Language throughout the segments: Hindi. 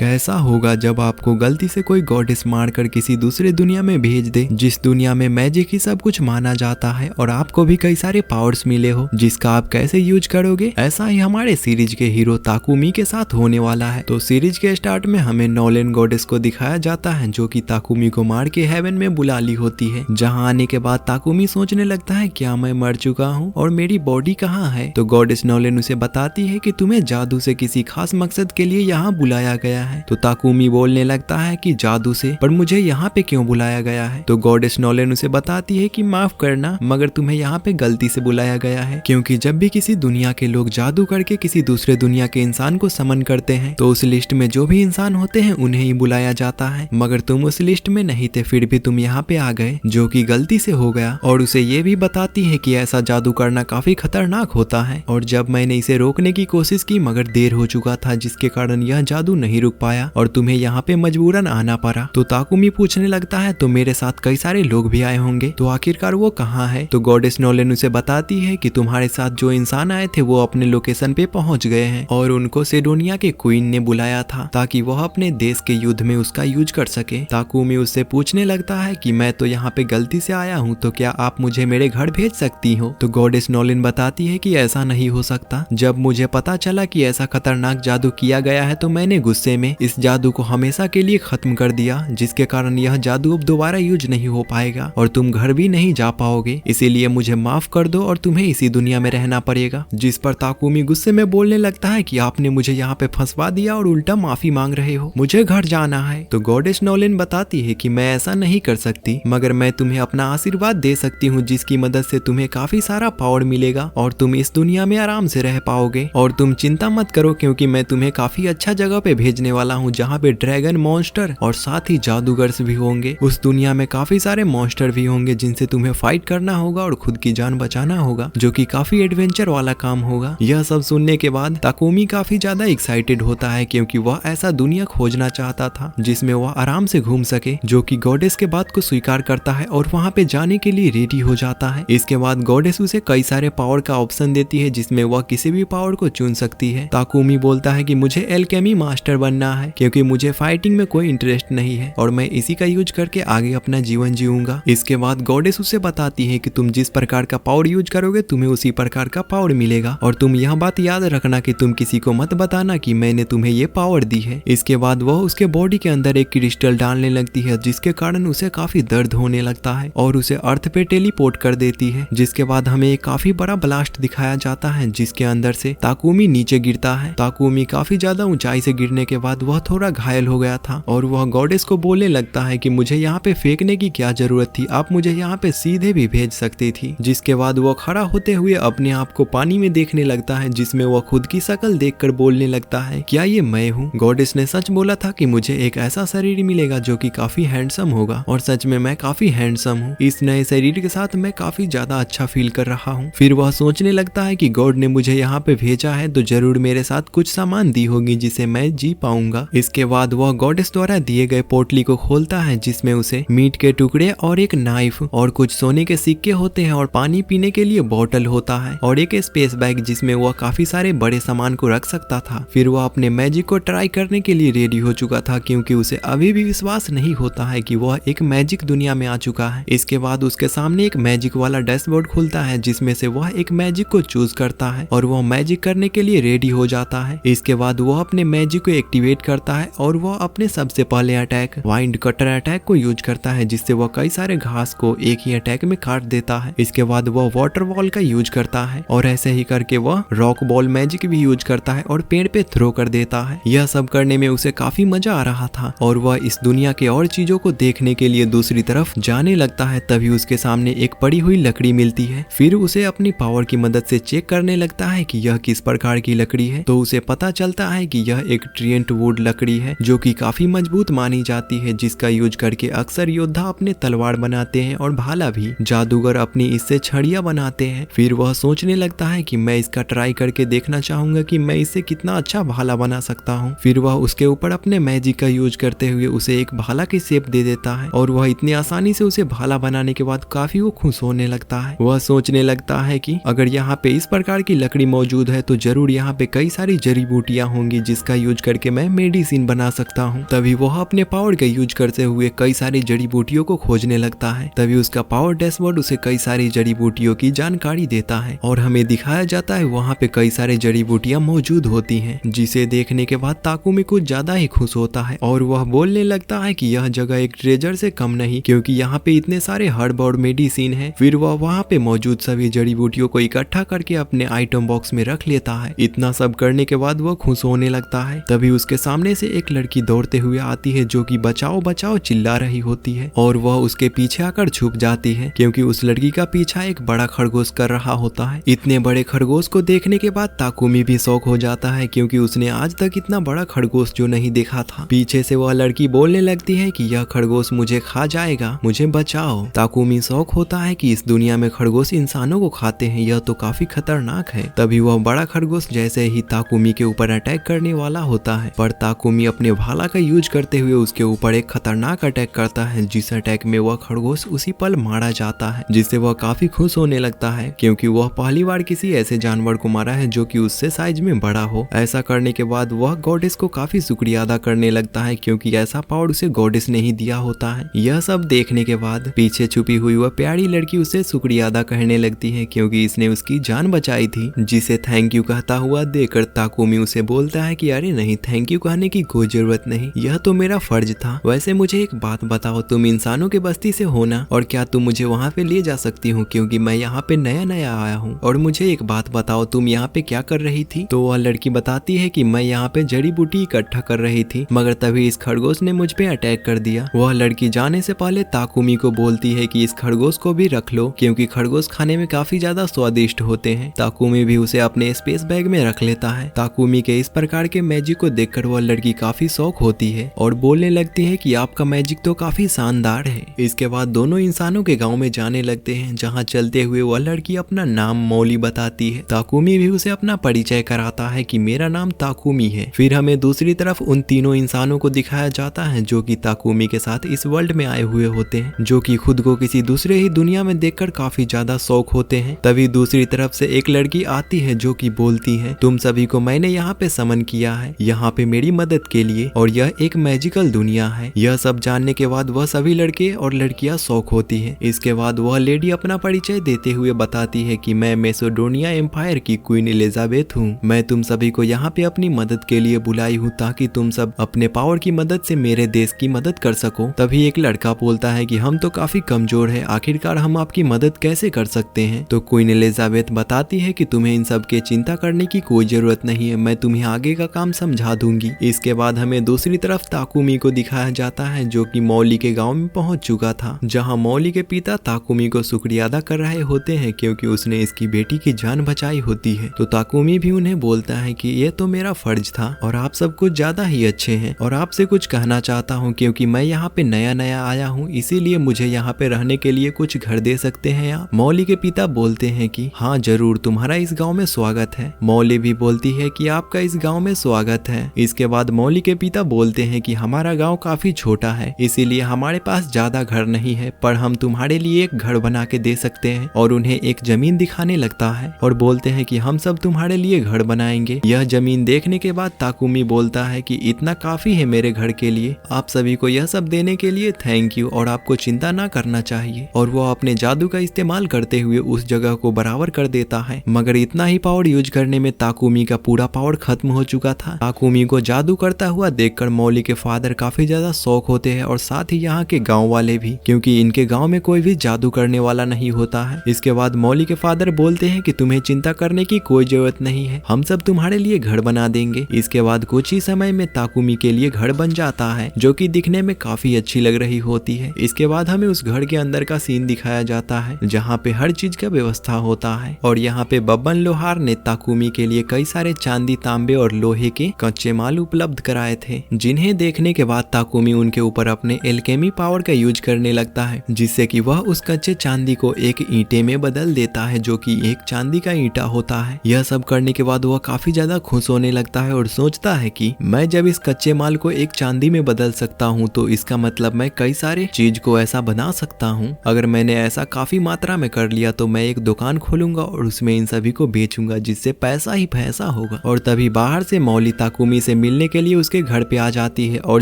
कैसा होगा जब आपको गलती से कोई गॉडेस मारकर किसी दूसरे दुनिया में भेज दे, जिस दुनिया में मैजिक ही सब कुछ माना जाता है और आपको भी कई सारे पावर्स मिले हो, जिसका आप कैसे यूज करोगे। ऐसा ही हमारे सीरीज के हीरो ताकुमी के साथ होने वाला है। तो सीरीज के स्टार्ट में हमें नॉलेन गॉडेस को दिखाया जाता है जो कि ताकुमी को मार के हेवन में बुला ली होती है। जहाँ आने के बाद ताकुमी सोचने लगता है क्या मैं मर चुका हूँ और मेरी बॉडी कहाँ है। तो गॉडेस नॉलेन उसे बताती है कि तुम्हें जादू से किसी खास मकसद के लिए यहाँ बुलाया गया है। तो ताकुमी बोलने लगता है कि जादू से, पर मुझे यहाँ पे क्यों बुलाया गया है। तो गॉडेस नॉलेन उसे बताती है कि माफ करना, मगर तुम्हें यहाँ पे गलती से बुलाया गया है, क्योंकि जब भी किसी दुनिया के लोग जादू करके किसी दूसरे दुनिया के इंसान को समन करते हैं तो उस लिस्ट में जो भी इंसान होते हैं उन्हें ही बुलाया जाता है। मगर तुम उस लिस्ट में नहीं थे, फिर भी तुम यहाँ पे आ गए, जो कि गलती से हो गया। और उसे ये भी बताती है कि ऐसा जादू करना काफी खतरनाक होता है और जब मैंने इसे रोकने की कोशिश की मगर देर हो चुका था, जिसके कारण यह जादू नहीं रुक पाया और तुम्हें यहाँ पे मजबूरन आना पड़ा। तो ताकुमी पूछने लगता है तो मेरे साथ कई सारे लोग भी आए होंगे, तो आखिरकार वो कहाँ है। तो गॉडेस नॉलेन उसे बताती है कि तुम्हारे साथ जो इंसान आए थे वो अपने लोकेशन पे पहुंच गए हैं और उनको सेडोनिया के क्वीन ने बुलाया था ताकि वह अपने देश के युद्ध में उसका यूज कर सके। ताकुमी उससे पूछने लगता है कि मैं तो यहाँ पे गलती से आया हूँ, तो क्या आप मुझे मेरे घर भेज सकती हो। तो गॉडेस नॉलेन बताती है कि ऐसा नहीं हो सकता। जब मुझे पता चला कि ऐसा खतरनाक जादू किया गया है तो मैंने गुस्से में इस जादू को हमेशा के लिए खत्म कर दिया, जिसके कारण यह जादू अब दोबारा यूज नहीं हो पाएगा और तुम घर भी नहीं जा पाओगे। इसीलिए मुझे माफ कर दो और तुम्हें इसी दुनिया में रहना पड़ेगा। जिस पर ताकुमी गुस्से में बोलने लगता है कि आपने मुझे यहाँ पे फंसवा दिया और उल्टा माफी मांग रहे हो, मुझे घर जाना है। तो गॉडेस नॉलेन बताती है कि मैं ऐसा नहीं कर सकती, मगर मैं तुम्हें अपना आशीर्वाद दे सकती हूँ, जिसकी मदद से तुम्हें काफी सारा पावर मिलेगा और तुम इस दुनिया में आराम से रह पाओगे। और तुम चिंता मत करो, क्योंकि मैं तुम्हें काफी अच्छा जगह पे भेजने वाला हूँ जहाँ पे ड्रैगन, मॉन्स्टर और साथ ही जादूगर्स भी होंगे। उस दुनिया में काफी सारे मॉन्स्टर भी होंगे जिनसे तुम्हें फाइट करना होगा और खुद की जान बचाना होगा, जो कि काफी एडवेंचर वाला काम होगा। यह सब सुनने के बाद ताकुमी काफी ज्यादा एक्साइटेड होता है, क्योंकि वह ऐसा दुनिया खोजना चाहता था जिसमें वह आराम से घूम सके, जो कि गॉडेस के बात को स्वीकार करता है और वहाँ पे जाने के लिए रेडी हो जाता है। इसके बाद गॉडेस उसे कई सारे पावर का ऑप्शन देती है जिसमें वह किसी भी पावर को चुन सकती है। ताकुमी बोलता है कि मुझे एल्केमी मास्टर बनना है, क्योंकि मुझे फाइटिंग में कोई इंटरेस्ट नहीं है और मैं इसी का यूज करके आगे अपना जीवन जीऊंगा। इसके बाद गॉडेस उसे बताती है कि तुम जिस प्रकार का पावर यूज करोगे तुम्हें उसी प्रकार का पावर मिलेगा और तुम यह बात याद रखना कि तुम किसी को मत बताना कि मैंने तुम्हें ये पावर दी है। इसके बाद वह उसके बॉडी के अंदर एक क्रिस्टल डालने लगती है, जिसके कारण उसे काफी दर्द होने लगता है और उसे अर्थ पे टेलीपोर्ट कर देती है। जिसके बाद हमें एक काफी बड़ा ब्लास्ट दिखाया जाता है, जिसके अंदर से ताकुमी नीचे गिरता है। ताकुमी काफी ज्यादा ऊंचाई से गिरने के बाद वह थोड़ा घायल हो गया था और वह गॉडेस को बोलने लगता है कि मुझे यहाँ पे फेंकने की क्या जरूरत थी, आप मुझे यहाँ पे सीधे भी भेज सकती थी। जिसके बाद वह खड़ा होते हुए अपने आप को पानी में देखने लगता है, जिसमें वह खुद की शक्ल देखकर बोलने लगता है क्या ये मैं हूँ। गॉडेस ने सच बोला था कि मुझे एक ऐसा शरीर मिलेगा जो कि काफी हैंडसम होगा और सच में मैं काफी हैंडसम हूँ। इस नए शरीर के साथ मैं काफी ज्यादा अच्छा फील कर रहा हूँ। फिर वह सोचने लगता है कि गॉड ने मुझे यहाँ पे भेजा है तो जरूर मेरे साथ कुछ सामान दी होगी जिसे मैं जी पाऊंगा। इसके बाद वह गॉडेस द्वारा दिए गए पोटली को खोलता है, जिसमें उसे मीट के टुकड़े और एक नाइफ और कुछ सोने के सिक्के होते हैं और पानी पीने के लिए बोतल होता है और एक स्पेस बैग जिसमें वह काफी सारे बड़े सामान को रख सकता था। फिर वह अपने मैजिक को ट्राई करने के लिए रेडी हो चुका था, क्योंकि उसे अभी भी विश्वास नहीं होता है कि वह एक मैजिक दुनिया में आ चुका है। इसके बाद उसके सामने एक मैजिक वाला डैशबोर्ड खुलता है, जिसमें से वह एक मैजिक को चूज करता है और वह मैजिक करने के लिए रेडी हो जाता है। इसके बाद वह अपने मैजिक को एक्टिवेट करता है और वह अपने सबसे पहले अटैक वाइंड कटर अटैक को यूज करता है, जिससे वह कई सारे घास को एक ही अटैक में काट देता है। इसके बाद वह वाटर बॉल का यूज करता है और ऐसे ही करके वह रॉक बॉल मैजिक भी यूज करता है और पेड़ पे थ्रो कर देता है। यह सब करने में उसे काफी मजा आ रहा था और वह इस दुनिया के और चीजों को देखने के लिए दूसरी तरफ जाने लगता है। तभी उसके सामने एक पड़ी हुई लकड़ी मिलती है। फिर उसे अपनी पावर की मदद से चेक करने लगता है कि यह किस प्रकार की लकड़ी है। तो उसे पता चलता है कि यह एक ट्रिएंट वुड लकड़ी है, जो कि काफी मजबूत मानी जाती है, जिसका यूज करके अक्सर योद्धा अपने तलवार बनाते हैं और भाला भी। जादूगर अपनी इससे छड़ियां बनाते हैं। फिर वह सोचने लगता है कि मैं इसका ट्राई करके देखना चाहूंगा कि मैं इससे कितना अच्छा भाला बना सकता हूँ। फिर वह उसके ऊपर अपने मैजिक का यूज करते हुए उसे एक भाला की शेप दे देता है और वह इतनी आसानी से उसे भाला बनाने के बाद काफी वो खुश होने लगता है। वह सोचने लगता है कि अगर यहाँ पे इस प्रकार की लकड़ी मौजूद है तो जरूर यहाँ पे कई सारी जड़ी बूटियां होंगी जिसका यूज करके मैं मेडिसिन बना सकता हूँ। तभी वह अपने पावर का यूज करते हुए कई सारी जड़ी बूटियों को खोजने लगता है। तभी उसका पावर डैशबोर्ड उसे कई सारी जड़ी बूटियों की जानकारी देता है और हमें दिखाया जाता है वहाँ पे कई सारे जड़ी बूटियां मौजूद होती हैं, जिसे देखने के बाद ताकुमी कुछ ज्यादा ही खुश होता है और वह बोलने लगता है कि यह जगह एक ट्रेजर से कम नहीं, क्योंकि यहाँ पे इतने सारे हर्ब और मेडिसिन है। फिर वह वहाँ पे मौजूद सभी जड़ी बूटियों को इकट्ठा करके अपने आइटम बॉक्स में रख लेता है। इतना सब करने के बाद वह खुश होने लगता है। तभी उसके सामने से एक लड़की दौड़ते हुए आती है जो कि बचाओ बचाओ चिल्ला रही होती है और वह उसके पीछे आकर छुप जाती है, क्योंकि उस लड़की का पीछा एक बड़ा खरगोश कर रहा होता है। इतने बड़े खरगोश को देखने के बाद ताकुमी भी शौक हो जाता है, क्योंकि उसने आज तक इतना बड़ा खरगोश जो नहीं देखा था। पीछे से वह लड़की बोलने लगती है कि यह खरगोश मुझे खा जाएगा, मुझे बचाओ। ताकुमी शौक होता है कि इस दुनिया में खरगोश इंसानों को खाते हैं, यह तो काफी खतरनाक है। तभी वह बड़ा खरगोश जैसे ही ताकुमी के ऊपर अटैक करने वाला होता है, पर ताकुमी अपने भाला का यूज करते हुए उसके ऊपर एक खतरनाक अटैक करता है, जिस अटैक में वह खरगोश उसी पल मारा जाता है, जिससे वह काफी खुश होने लगता है, क्योंकि वह पहली बार किसी ऐसे जानवर को मारा है जो कि उससे साइज में बड़ा हो। ऐसा करने के बाद वह गॉडेस को काफी शुक्रिया अदा करने लगता है, क्योंकि ऐसा पावर उसे गॉडेस ने ही दिया होता है। यह सब देखने के बाद पीछे छुपी हुई वह प्यारी लड़की उसे शुक्रिया अदा करने लगती है, क्योंकि इसने उसकी जान बचाई थी, जिसे थैंक यू कहता हुआ देखकर ताकुमी उसे बोलता है कि अरे नहीं, थैंक यू कहने की कोई जरूरत नहीं, यह तो मेरा फर्ज था। वैसे मुझे एक बात बताओ, तुम इंसानों के बस्ती से हो ना, और क्या तुम मुझे वहाँ पे ले जा सकती हो, क्योंकि मैं यहाँ पे नया नया आया हूँ। और मुझे एक बात बताओ, तुम यहाँ पे क्या कर रही थी? तो वह लड़की बताती है कि मैं यहाँ पे जड़ी बूटी इकट्ठा कर रही थी, मगर तभी इस खरगोश ने मुझ पे अटैक कर दिया। वह लड़की जाने से पहले ताकुमी को बोलती है कि इस खरगोश को भी रख लो, क्योंकि खरगोश खाने में काफी ज्यादा स्वादिष्ट होते हैं। ताकुमी भी उसे अपने स्पेस बैग में रख लेता है। ताकुमी के इस प्रकार के मैजिक को देखकर वह लड़की काफी शौक होती है और बोलने लगती है कि आपका मैजिक तो काफी शानदार है। इसके बाद दोनों इंसानों के गाँव में जाने लगते हैं, जहाँ चलते हुए वह लड़की अपना नाम मौली बताती है। ताकुमी भी उसे अपना परिचय कराता है कि मेरा नाम ताकुमी है। फिर हमें दूसरी तरफ उन तीनों इंसानों को दिखाया जाता है जो कि ताकुमी के साथ इस वर्ल्ड में आए हुए होते हैं, जो कि खुद को किसी दूसरे ही दुनिया में देखकर काफी ज्यादा शौक होते हैं। तभी दूसरी तरफ से एक लड़की आती है जो कि बोलती है, तुम सभी को मैंने यहाँ पे समन किया है, यहाँ पे मेरी मदद के लिए, और यह एक मैजिकल दुनिया है। यह सब जानने के बाद वह सभी लड़के और लड़कियां शौक होती है। इसके बाद वह लेडी अपना परिचय देते हुए बताती है कि मैं मैसेडोनिया एम्पायर की क्वीन एलिजाबेथ हूँ। मैं तुम सभी को यहाँ पे अपनी मदद के लिए बुलाई हूँ, ताकि तुम सब अपने पावर की मदद से मेरे देश की मदद कर सको। तभी एक लड़का बोलता है कि हम तो काफी कमजोर है, आखिरकार हम आपकी मदद कैसे कर सकते हैं? तो क्वीन एलिजाबेथ बताती है कि तुम्हें इन सब के चिंता करने की कोई जरूरत नहीं है, मैं तुम्हें आगे का काम समझा दूंगी। इसके बाद हमें दूसरी तरफ ताकुमी को दिखाया जाता है जो कि मौली के गाँव में पहुंच चुका था, जहाँ मौली के पिता ताकुमी को शुक्रिया अदा कर रहे होते हैं, क्योंकि उसने इसकी बेटी की जान बचाई होती है। तो ताकुमी भी उन्हें बोलता है कि ये तो मेरा फर्ज था और आप सब कुछ ज्यादा ही अच्छे हैं, और आपसे कुछ कहना चाहता हूँ, क्योंकि मैं यहाँ पे नया नया आया हूँ, इसीलिए मुझे यहाँ पे रहने के लिए कुछ घर दे सकते हैं आप? मौली के पिता बोलते हैं कि हाँ जरूर, तुम्हारा इस गाँव में स्वागत है। मौली भी बोलती है कि आपका इस गाँव में स्वागत है। इसके बाद मौली के पिता बोलते हैं कि हमारा गाँव काफी छोटा है, इसीलिए हमारे पास ज्यादा घर नहीं है, पर हम तुम्हारे लिए एक घर बना के दे सकते हैं। और उन्हें एक जमीन दिखाने लगता है और बोलते हैं कि हम सब तुम्हारे लिए घर बनाएंगे। यह जमीन देखने के बाद ताकुमी बोलता है कि इतना काफी है मेरे घर के लिए, आप सभी को यह सब देने के लिए थैंक यू, और आपको चिंता ना करना चाहिए। और वो अपने जादू का इस्तेमाल करते हुए उस जगह को बराबर कर देता है, मगर इतना ही पावर यूज करने में ताकुमी का पूरा पावर खत्म हो चुका था। ताकुमी को जादू करता हुआ देखकर मौली के फादर काफी ज्यादा शौक होते हैं, और साथ ही यहाँ के गाँव वाले भी, क्योंकि इनके गाँव में कोई भी जादू करने वाला नहीं होता है। इसके बाद मौली के फादर बोलते हैं कि तुम्हें चिंता करने की कोई जरूरत नहीं है, हम सब तुम्हारे लिए घर बना देंगे। इसके बाद कुछ ही समय में ताकुमी के लिए घर बन जाता है, जो कि दिखने में काफी अच्छी लग रही होती है। इसके बाद हमें उस घर के अंदर का सीन दिखाया जाता है, जहाँ पे हर चीज का व्यवस्था होता है, और यहाँ पे बब्बन लोहार ने ताकुमी के लिए कई सारे चांदी, तांबे और लोहे के कच्चे माल उपलब्ध कराए थे, जिन्हें देखने के बाद ताकुमी उनके ऊपर अपने एल्केमी पावर का यूज करने लगता है, जिससे कि वह उस कच्चे चांदी को एक ईंटे में बदल देता है, जो कि एक चांदी का ईंटा होता है। यह सब करने के बाद वह काफी ज्यादा खुश होने लगता है और सोचता है कि मैं जब इस कच्चे माल को एक चांदी में बदल सकता हूँ, तो इसका मतलब मैं कई सारे चीज को ऐसा बना सकता हूँ। अगर मैंने ऐसा काफी मात्रा में कर लिया तो मैं एक दुकान खोलूंगा और उसमें इन सभी को बेचूंगा, जिससे पैसा ही पैसा होगा। और तभी बाहर से मौली ताकुमी से से मिलने के लिए उसके घर पे आ जाती है और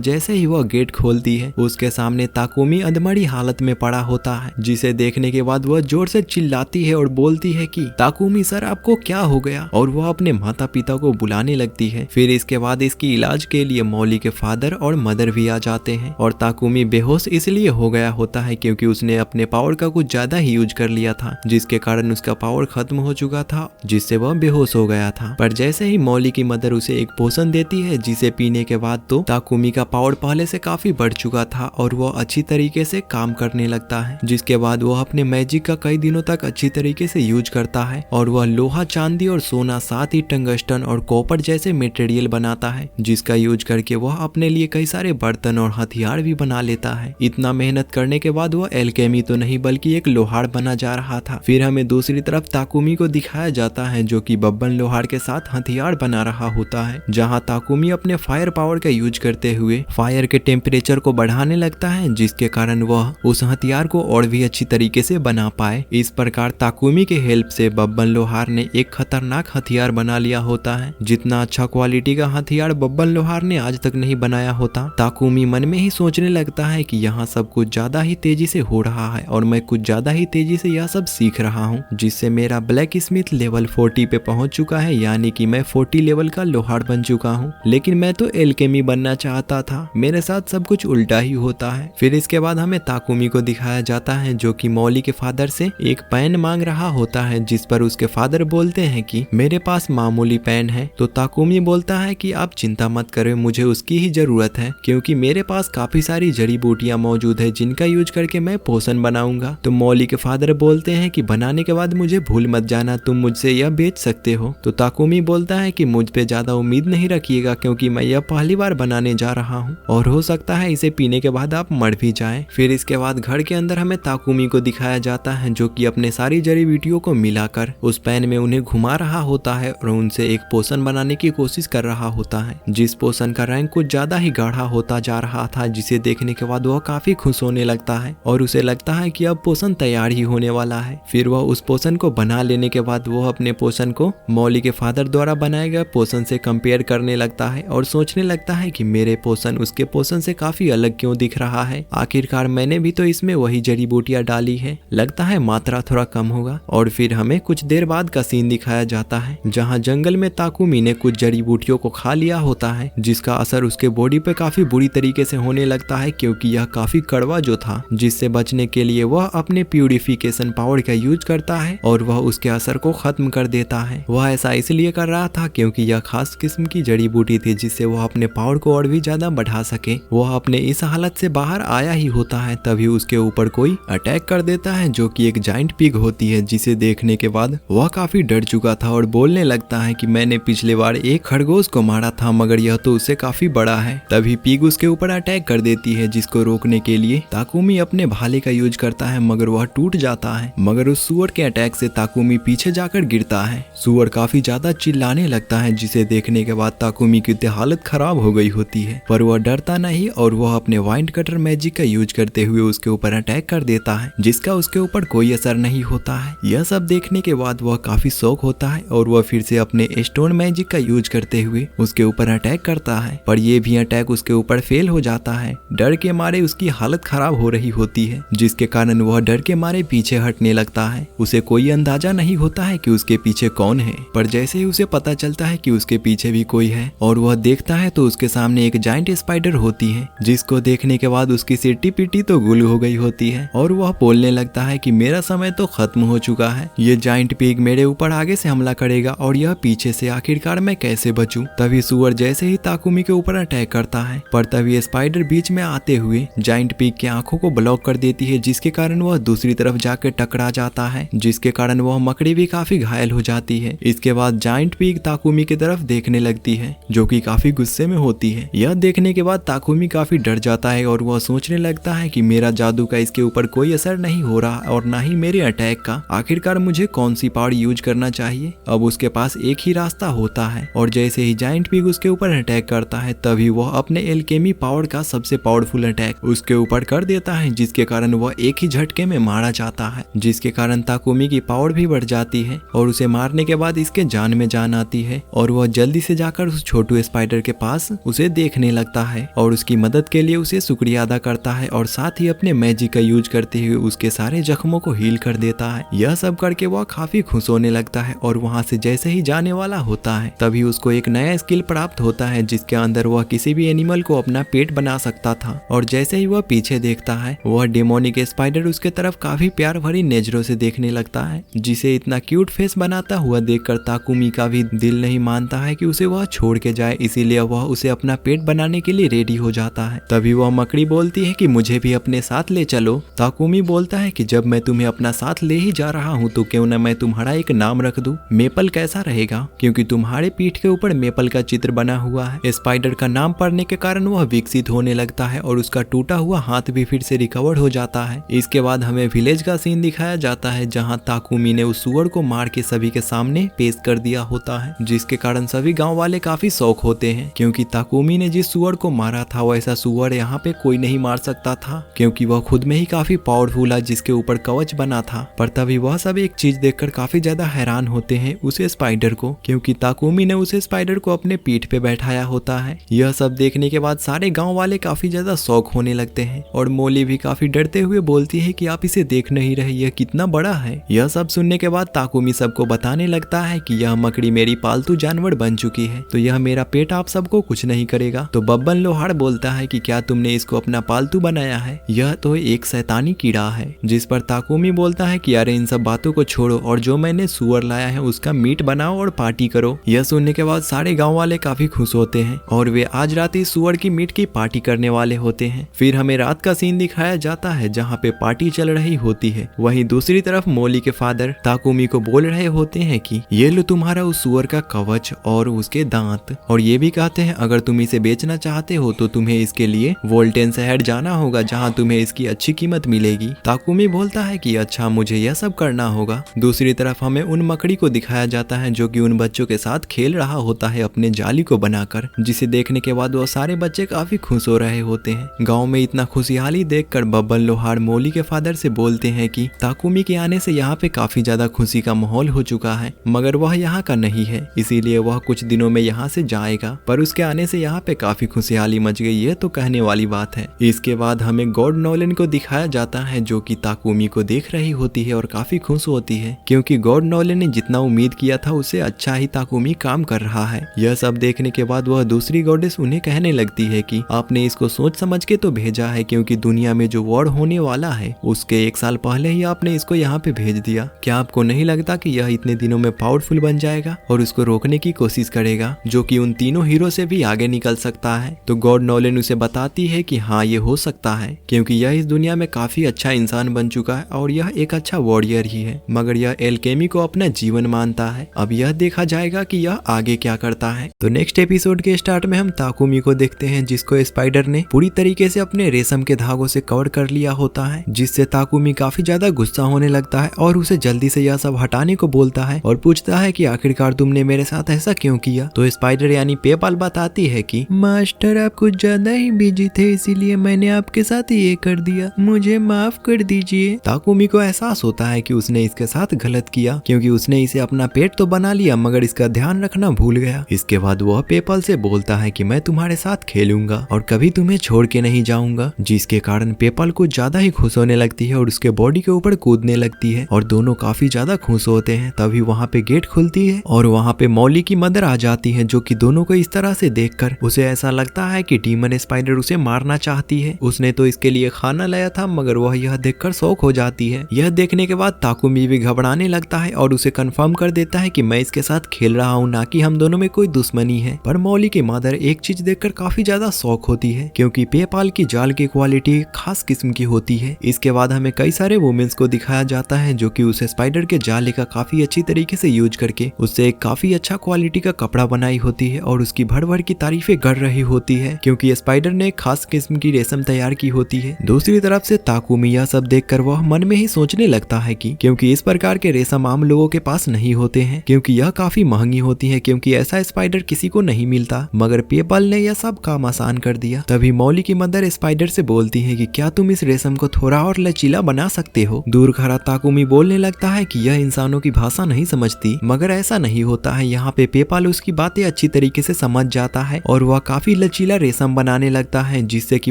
जैसे ही वह गेट खोलती है उसके सामने ताकुमी अधमरी हालत में पड़ा होता है, जिसे देखने के बाद वह जोर से चिल्लाती है और बोलती है कि ताकुमी सर आपको क्या हो गया, और वह अपने माता पिता को बुलाने लगती है। फिर इसके बाद इसकी इलाज के लिए मौली के फादर और मदर भी आ जाते हैं और ताकुमी बेहोश इसलिए हो गया होता है क्योंकि उसने अपने पावर का कुछ ज्यादा ही यूज कर लिया था, जिसके कारण उसका पावर खत्म हो चुका था, जिससे वह बेहोश हो गया था। पर जैसे ही मौली की मदर उसे एक पोषण देती है जिसे पीने के बाद तो ताकुमी का पावर पहले से काफी बढ़ चुका था और वह अच्छी तरीके से काम करने लगता है, जिसके बाद वह अपने मैजिक का कई दिनों तक अच्छी तरीके से यूज करता है और वह लोहा, चांदी और सोना, साथ ही टंगस्टन और कॉपर जैसे मटेरियल बनाता है, जिसका यूज करके वह अपने लिए कई सारे बर्तन और हथियार भी बना लेता है। इतना मेहनत करने के बाद वह एल्केमी तो नहीं बल्कि एक लोहार बना जा रहा था। फिर हमें दूसरी तरफ ताकुमी को दिखाया जाता है जो कि बब्बन लोहार के साथ हथियार बना रहा होता है, जहाँ ताकुमी अपने फायर पावर का यूज करते हुए फायर के टेम्परेचर को बढ़ाने लगता है, जिसके कारण वह उस हथियार को और भी अच्छी तरीके से बना पाए। इस प्रकार ताकुमी के हेल्प से बब्बन लोहार ने एक खतरनाक हथियार बना लिया होता है। जितना अच्छा क्वालिटी का हथियार बब्बन लोहार ने आज तक नहीं बनाया होता। ताकुमी मन में ही सोचने लगता है कि यहाँ सब कुछ ज्यादा ही तेजी से हो रहा है और मैं कुछ ज्यादा ही तेजी से यह सब सीख रहा हूँ, जिससे मेरा ब्लैक स्मिथ लेवल 40 पे पहुंच चुका है, यानी कि मैं 40 लेवल का लोहार बन चुका हूँ। लेकिन मैं तो एल्केमी बनना चाहता था, मेरे साथ सब कुछ उल्टा ही होता है। फिर इसके बाद हमें ताकुमी को दिखाया जाता है जो कि मौली के फादर से एक पेन मांग रहा होता है, जिस पर उसके फादर बोलते हैं कि मेरे पास मामूली पेन है। तो ताकुमी बोलता है कि आप चिंता मत करें, मुझे उसकी ही जरूरत है क्योंकि मेरे पास काफी सारी जड़ी बूटियां मौजूद है जिनका यूज करके मैं पोषण बनाऊंगा। तो मौली के फादर बोलते हैं कि बनाने के बाद मुझे भूल मत जाना, तुम मुझसे यह बेच सकते हो। तो ताकुमी बोलता है कि मुझ पे ज्यादा उम्मीद नहीं रखिएगा क्योंकि मैं यह पहली बार बनाने जा रहा हूँ और हो सकता है इसे पीने के बाद आप मर भी जाएं। फिर इसके बाद घर के अंदर हमें ताकुमी को दिखाया जाता है जो कि अपने सारी जड़ी बूटियों को मिलाकर उस पेन में उन्हें घुमा रहा होता है और उनसे एक पोषण बनाने की कोशिश कर रहा होता है, जिस पोषण का रंग कुछ ज्यादा ही गाढ़ा होता जा रहा था, जिसे देखने के बाद वह काफी खुश होने लगता है और उसे लगता है कि अब पोषण तैयार ही होने वाला है। फिर वह उस पोषण को बना लेने के बाद वह अपने पोषण को मौली के फादर द्वारा बनाए गए पोषण से कंपेयर करने लगता है और सोचने लगता है कि मेरे पोषण उसके पोषण से काफी अलग क्यों दिख रहा है, आखिरकार मैंने भी तो इसमें वही जड़ी बूटियां डाली है, लगता है मात्रा थोड़ा कम होगा। और फिर हमें कुछ देर बाद का सीन दिखाया जाता है जहाँ जंगल में ताकुमी ने कुछ जड़ी बूटियों को खा लिया होता है, जिसका असर उसके बॉडी पे काफी बुरी तरीके से होने लगता है क्योंकि यह काफी कड़वा जो था, जिससे बचने के लिए वह अपने प्यूरिफिकेशन पावर का यूज करता है और वह उसके असर को खत्म कर देता है। वह ऐसा इसलिए कर रहा था क्योंकि यह खास किस्म की जड़ी बूटी थी जिससे वह अपने पावर को और भी ज्यादा बढ़ा सके। वह अपने इस हालत से बाहर आया ही होता है तभी उसके ऊपर कोई अटैक कर देता है जो कि एक जाइंट पिग होती है, जिसे देखने के बाद वह काफी डर चुका था और बोलने लगता है कि मैंने पिछले बार एक खरगोश को मारा था मगर यह तो उससे काफी बड़ा है। तभी पिग उसके ऊपर अटैक कर देती है, जिसको रोकने के लिए ताकुमी अपने भाले का यूज करता है मगर वह टूट जाता है। मगर उस सुअर के अटैक से ताकुमी पीछे जाकर गिरता है। सुअर काफी ज्यादा चिल्लाने लगता है, जिसे देखने के बाद ताकुमी की हालत खराब हो गई होती है, पर वह डरता नहीं और वह अपने वाइंड कटर मैजिक का यूज करते हुए उसके ऊपर अटैक कर देता है, जिसका उसके ऊपर कोई असर नहीं होता है। यह सब देखने के बाद वह काफी शौक होता है और वह फिर से अपने स्टोन मैजिक का यूज करते हुए उसके ऊपर अटैक करता है, पर यह भी अटैक उसके ऊपर फेल हो जाता है। डर के मारे उसकी हालत खराब हो रही होती है, जिसके कारण वह डर के मारे पीछे हटने लगता है। उसे कोई अंदाजा नहीं होता है कि उसके पीछे कौन है, पर जैसे ही उसे पता चलता है कि उसके पीछे भी कोई है और वह देखता है तो उसके सामने एक जाइंट स्पाइडर होती है, जिसको देखने के बाद उसकी सिट्टी पिट्टी तो गुल हो गई होती है और वह बोलने लगता है कि मेरा समय तो खत्म हो चुका है, ये जाइंट पिग मेरे ऊपर आगे से हमला करेगा और यह पीछे से, आखिरकार मैं कैसे बचूं। तभी सुअर जैसे ही ताकुमी के ऊपर अटैक करता है, पर तभी स्पाइडर बीच में आते हुए जाइंट पिग की आंखों को ब्लॉक कर देती है, जिसके कारण वह दूसरी तरफ जाकर टकरा जाता है, जिसके कारण वह मकड़ी भी काफी घायल हो जाती है। इसके बाद जाइंट पिग ताकुमी की तरफ देखने लगती है जो कि काफी गुस्से में होती है। यह देखने के बाद ताकुमी काफी डर जाता है और वह सोचने लगता है कि मेरा जादू का इसके ऊपर कोई असर नहीं हो रहा और ना ही मेरे अटैक का, आखिरकार मुझे कौन सी पावर यूज करना चाहिए। अब उसके पास एक ही रास्ता होता है और जैसे ही जाइंट पिग उसके ऊपर अटैक करता है तभी वह अपने एल्केमी पावर का सबसे पावरफुल अटैक उसके ऊपर कर देता है, जिसके कारण वह एक ही झटके में मारा जाता है, जिसके कारण ताकुमी की पावर भी बढ़ जाती है और उसे मारने के बाद इसके जान में जान आती है और वह जल्दी से जाकर उस छोटू स्पाइडर के पास उसे देखने लगता है और उसकी मदद के लिए उसे शुक्रिया अदा करता है और साथ ही अपने मैजिक का यूज करते हुए उसके सारे जख्मों को हील कर देता है। यह सब करके वह काफी खुश होने लगता है और वहाँ से जैसे ही जाने वाला होता है तभी उसको एक नया स्किल प्राप्त होता है जिसके अंदर वह किसी भी एनिमल को अपना पेट बना सकता था। और जैसे ही वह पीछे देखता है वह डेमोनिक स्पाइडर उसके तरफ काफी प्यार भरी नजरों से देखने लगता है, जिसे इतना क्यूट फेस बनाता हुआ देखकर ताकुमी का भी दिल नहीं मानता है कि उसे वह छोड़ के जाए, इसीलिए वह उसे अपना पेट बनाने के लिए रेडी हो जाता है। तभी वह मकड़ी बोलती है कि मुझे भी अपने साथ ले चलो। ताकुमी बोलता है कि जब मैं तुम्हें अपना साथ ले ही जा रहा हूँ तो क्यों न मैं तुम्हारा एक नाम रख दूं, मेपल कैसा रहेगा, क्योंकि तुम्हारे पीठ के ऊपर मेपल का चित्र बना हुआ है। स्पाइडर का नाम पढ़ने के कारण वह विकसित होने लगता है और उसका टूटा हुआ हाथ भी फिर से रिकवर हो जाता है। इसके बाद हमें विलेज का सीन दिखाया जाता है जहाँ ताकुमी ने उस सुअर को मार के सभी के सामने पेश कर दिया होता है, जिसके कारण सभी गाँव वाले काफी शौक होते हैं क्योंकि ताकुमी ने जिस सुअर को मारा था वैसा सुअर यहाँ पे कोई नहीं मार सकता था क्योंकि वह खुद में ही काफी पावरफुल है जिसके ऊपर कवच बना था। पर तभी वह सब एक चीज देखकर काफी ज्यादा हैरान होते हैं उसे स्पाइडर को, क्योंकि ताकुमी ने उसे स्पाइडर को अपने पीठ पे बैठाया होता है। यह सब देखने के बाद सारे गांव वाले काफी ज्यादा शौक होने लगते हैं और मोली भी काफी डरते हुए बोलती है कि आप इसे देख नहीं रहे, यह कितना बड़ा है। यह सब सुनने के बाद ताकुमी सबको बताने लगता है कि यह मकड़ी मेरी पालतू जानवर बन चुकी है तो यह मेरा पेट आप सबको कुछ नहीं करेगा। तो बब्बन लोहार बोलता है कि क्या तुमने इसको अपना पालतू बनाया है, यह तो एक शैतानी कीड़ा है। जिस पर ताकुमी बोलता है कि अरे इन सब बातों को छोड़ो और जो मैंने सुअर लाया है उसका मीट बनाओ और पार्टी करो। यह सुनने के बाद सारे गांव वाले काफी खुश होते हैं और वे आज रात इस सुअर की मीट की पार्टी करने वाले होते हैं। फिर हमें रात का सीन दिखाया जाता है जहाँ पे पार्टी चल रही होती है। वहीं दूसरी तरफ मोली के फादर ताकुमी को बोल रहे होते हैं कि ये लो तुम्हारा उस सुअर का कवच और उसके दांत, और ये भी कहते हैं अगर तुम इसे बेचना चाहते हो तो तुम्हें इसके लिए वोल्टेन शहर जाना होगा जहाँ तुम्हें इसकी अच्छी कीमत मिलेगी। ताकुमी बोलता है कि अच्छा मुझे यह सब करना होगा। दूसरी तरफ हमें उन मकड़ी को दिखाया जाता है जो कि उन बच्चों के साथ खेल रहा होता है अपने जाली को बनाकर, जिसे देखने के बाद वो सारे बच्चे काफी खुश हो रहे होते हैं। गाँव में इतना खुशहाली देखकर बब्बन लोहार मोली के फादर से बोलते हैं कि ताकुमी के आने से यहाँ पे काफी ज्यादा खुशी का माहौल हो चुका है मगर वह यहाँ का नहीं है, इसीलिए वह कुछ दिनों में यहाँ से जाएगा। पर उसके आने से यहाँ पे काफी खुशहाली मच गई है तो कहने वाली बात है। इसके बाद हमें गॉड नॉलन को दिखाया जाता है जो कि ताकुमी को देख रही होती है और काफी खुश होती है क्योंकि गॉड नॉलन ने जितना उम्मीद किया था उससे अच्छा ही ताकुमी काम कर रहा है। यह सब देखने के बाद वह दूसरी गॉडेस उन्हें कहने लगती है कि आपने इसको सोच समझ के तो भेजा है क्योंकि दुनिया में जो वॉर होने वाला है उसके 1 साल पहले ही आपने इसको यहाँ पे भेज दिया। क्या आपको नहीं लगता कि यह इतने दिनों में पावरफुल बन जाएगा और उसको रोकने की कोशिश करेगा जो कि उन तीनों हीरो से भी आगे निकल सकता है। तो गॉड नॉलन उसे बताती है कि हाँ ये हो सकता है क्योंकि यह इस दुनिया में काफी अच्छा इंसान बन चुका है और यह एक अच्छा वॉरियर ही है मगर यह एल्केमी को अपना जीवन मानता है। अब यह देखा जाएगा कि यह आगे क्या करता है। तो नेक्स्ट एपिसोड के स्टार्ट में हम ताकुमी को देखते हैं जिसको स्पाइडर ने पूरी तरीके से अपने रेशम के धागों से कवर कर लिया होता है, जिससे ताकुमी काफी ज्यादा गुस्सा होने लगता है और उसे जल्दी से यह सब हटाने को बोलता है और पूछता है कि आखिरकार तुमने मेरे साथ ऐसा क्यों किया। तो स्पाइडर यानी पेपाल बताती है कि मास्टर आप कुछ ज्यादा ही बिजी थे इसीलिए मैंने आपके साथ ये कर दिया, मुझे माफ कर दीजिए। ताकुमी को एहसास होता है कि उसने इसके साथ गलत किया क्योंकि उसने इसे अपना पेट तो बना लिया मगर इसका ध्यान रखना भूल गया। इसके बाद वह पेपाल से बोलता है कि मैं तुम्हारे साथ खेलूंगा और कभी तुम्हें छोड़ के नहीं जाऊंगा, जिसके कारण पेपाल को ज्यादा ही खुश होने लगती है और उसके बॉडी के ऊपर कूदने लगती है और दोनों काफी ज्यादा खुश होते हैं। तभी वहाँ पे गेट खुलती है और वहाँ पे मौली की मदर आ जाती है जो कि दोनों को इस तरह से देखकर उसे ऐसा लगता है कि डीमन स्पाइडर उसे मारना चाहती है। उसने तो इसके लिए खाना लाया था मगर वह यह देखकर शौक हो जाती है। यह देखने के बाद ताकुमी भी घबराने लगता है और उसे कंफर्म कर देता है कि मैं इसके साथ खेल रहा हूँ, ना कि हम दोनों में कोई दुश्मनी है। पर मौली की मदर एक चीज देखकर काफी ज्यादा शौक होती है क्योंकि पेपाल की जाल की क्वालिटी खास किस्म की होती है। इसके बाद हमें कई सारे वुमेन्स को दिखाया जाता है जो कि उसे स्पाइडर के जाले का काफी अच्छी तरीके से यूज करके उससे एक काफी अच्छा क्वालिटी का कपड़ा बनाई होती है और उसकी भर भर की तारीफें कर रही होती है क्योंकि स्पाइडर ने एक खास किस्म की रेशम तैयार की होती है। दूसरी तरफ से ताकुमी यह सब देखकर वह मन में ही सोचने लगता है कि क्योंकि इस प्रकार के रेशम आम लोगों के पास नहीं होते हैं क्योंकि यह काफी महंगी होती है क्योंकि ऐसा स्पाइडर किसी को नहीं मिलता, मगर पेपाल ने यह सब काम आसान कर दिया। तभी मौली की मदर स्पाइडर से बोलती है कि क्या तुम इस रेशम को थोड़ा और लचीला बना सकते हो। दूर खड़ा ताकुमी बोलने लगता है कि यह इंसानों की भाषा नहीं समझती, मगर ऐसा नहीं होता है। यहाँ पे पेपाल उसकी बातें अच्छी तरीके से समझ जाता है और वह काफी लचीला रेशम बनाने लगता है, जिससे कि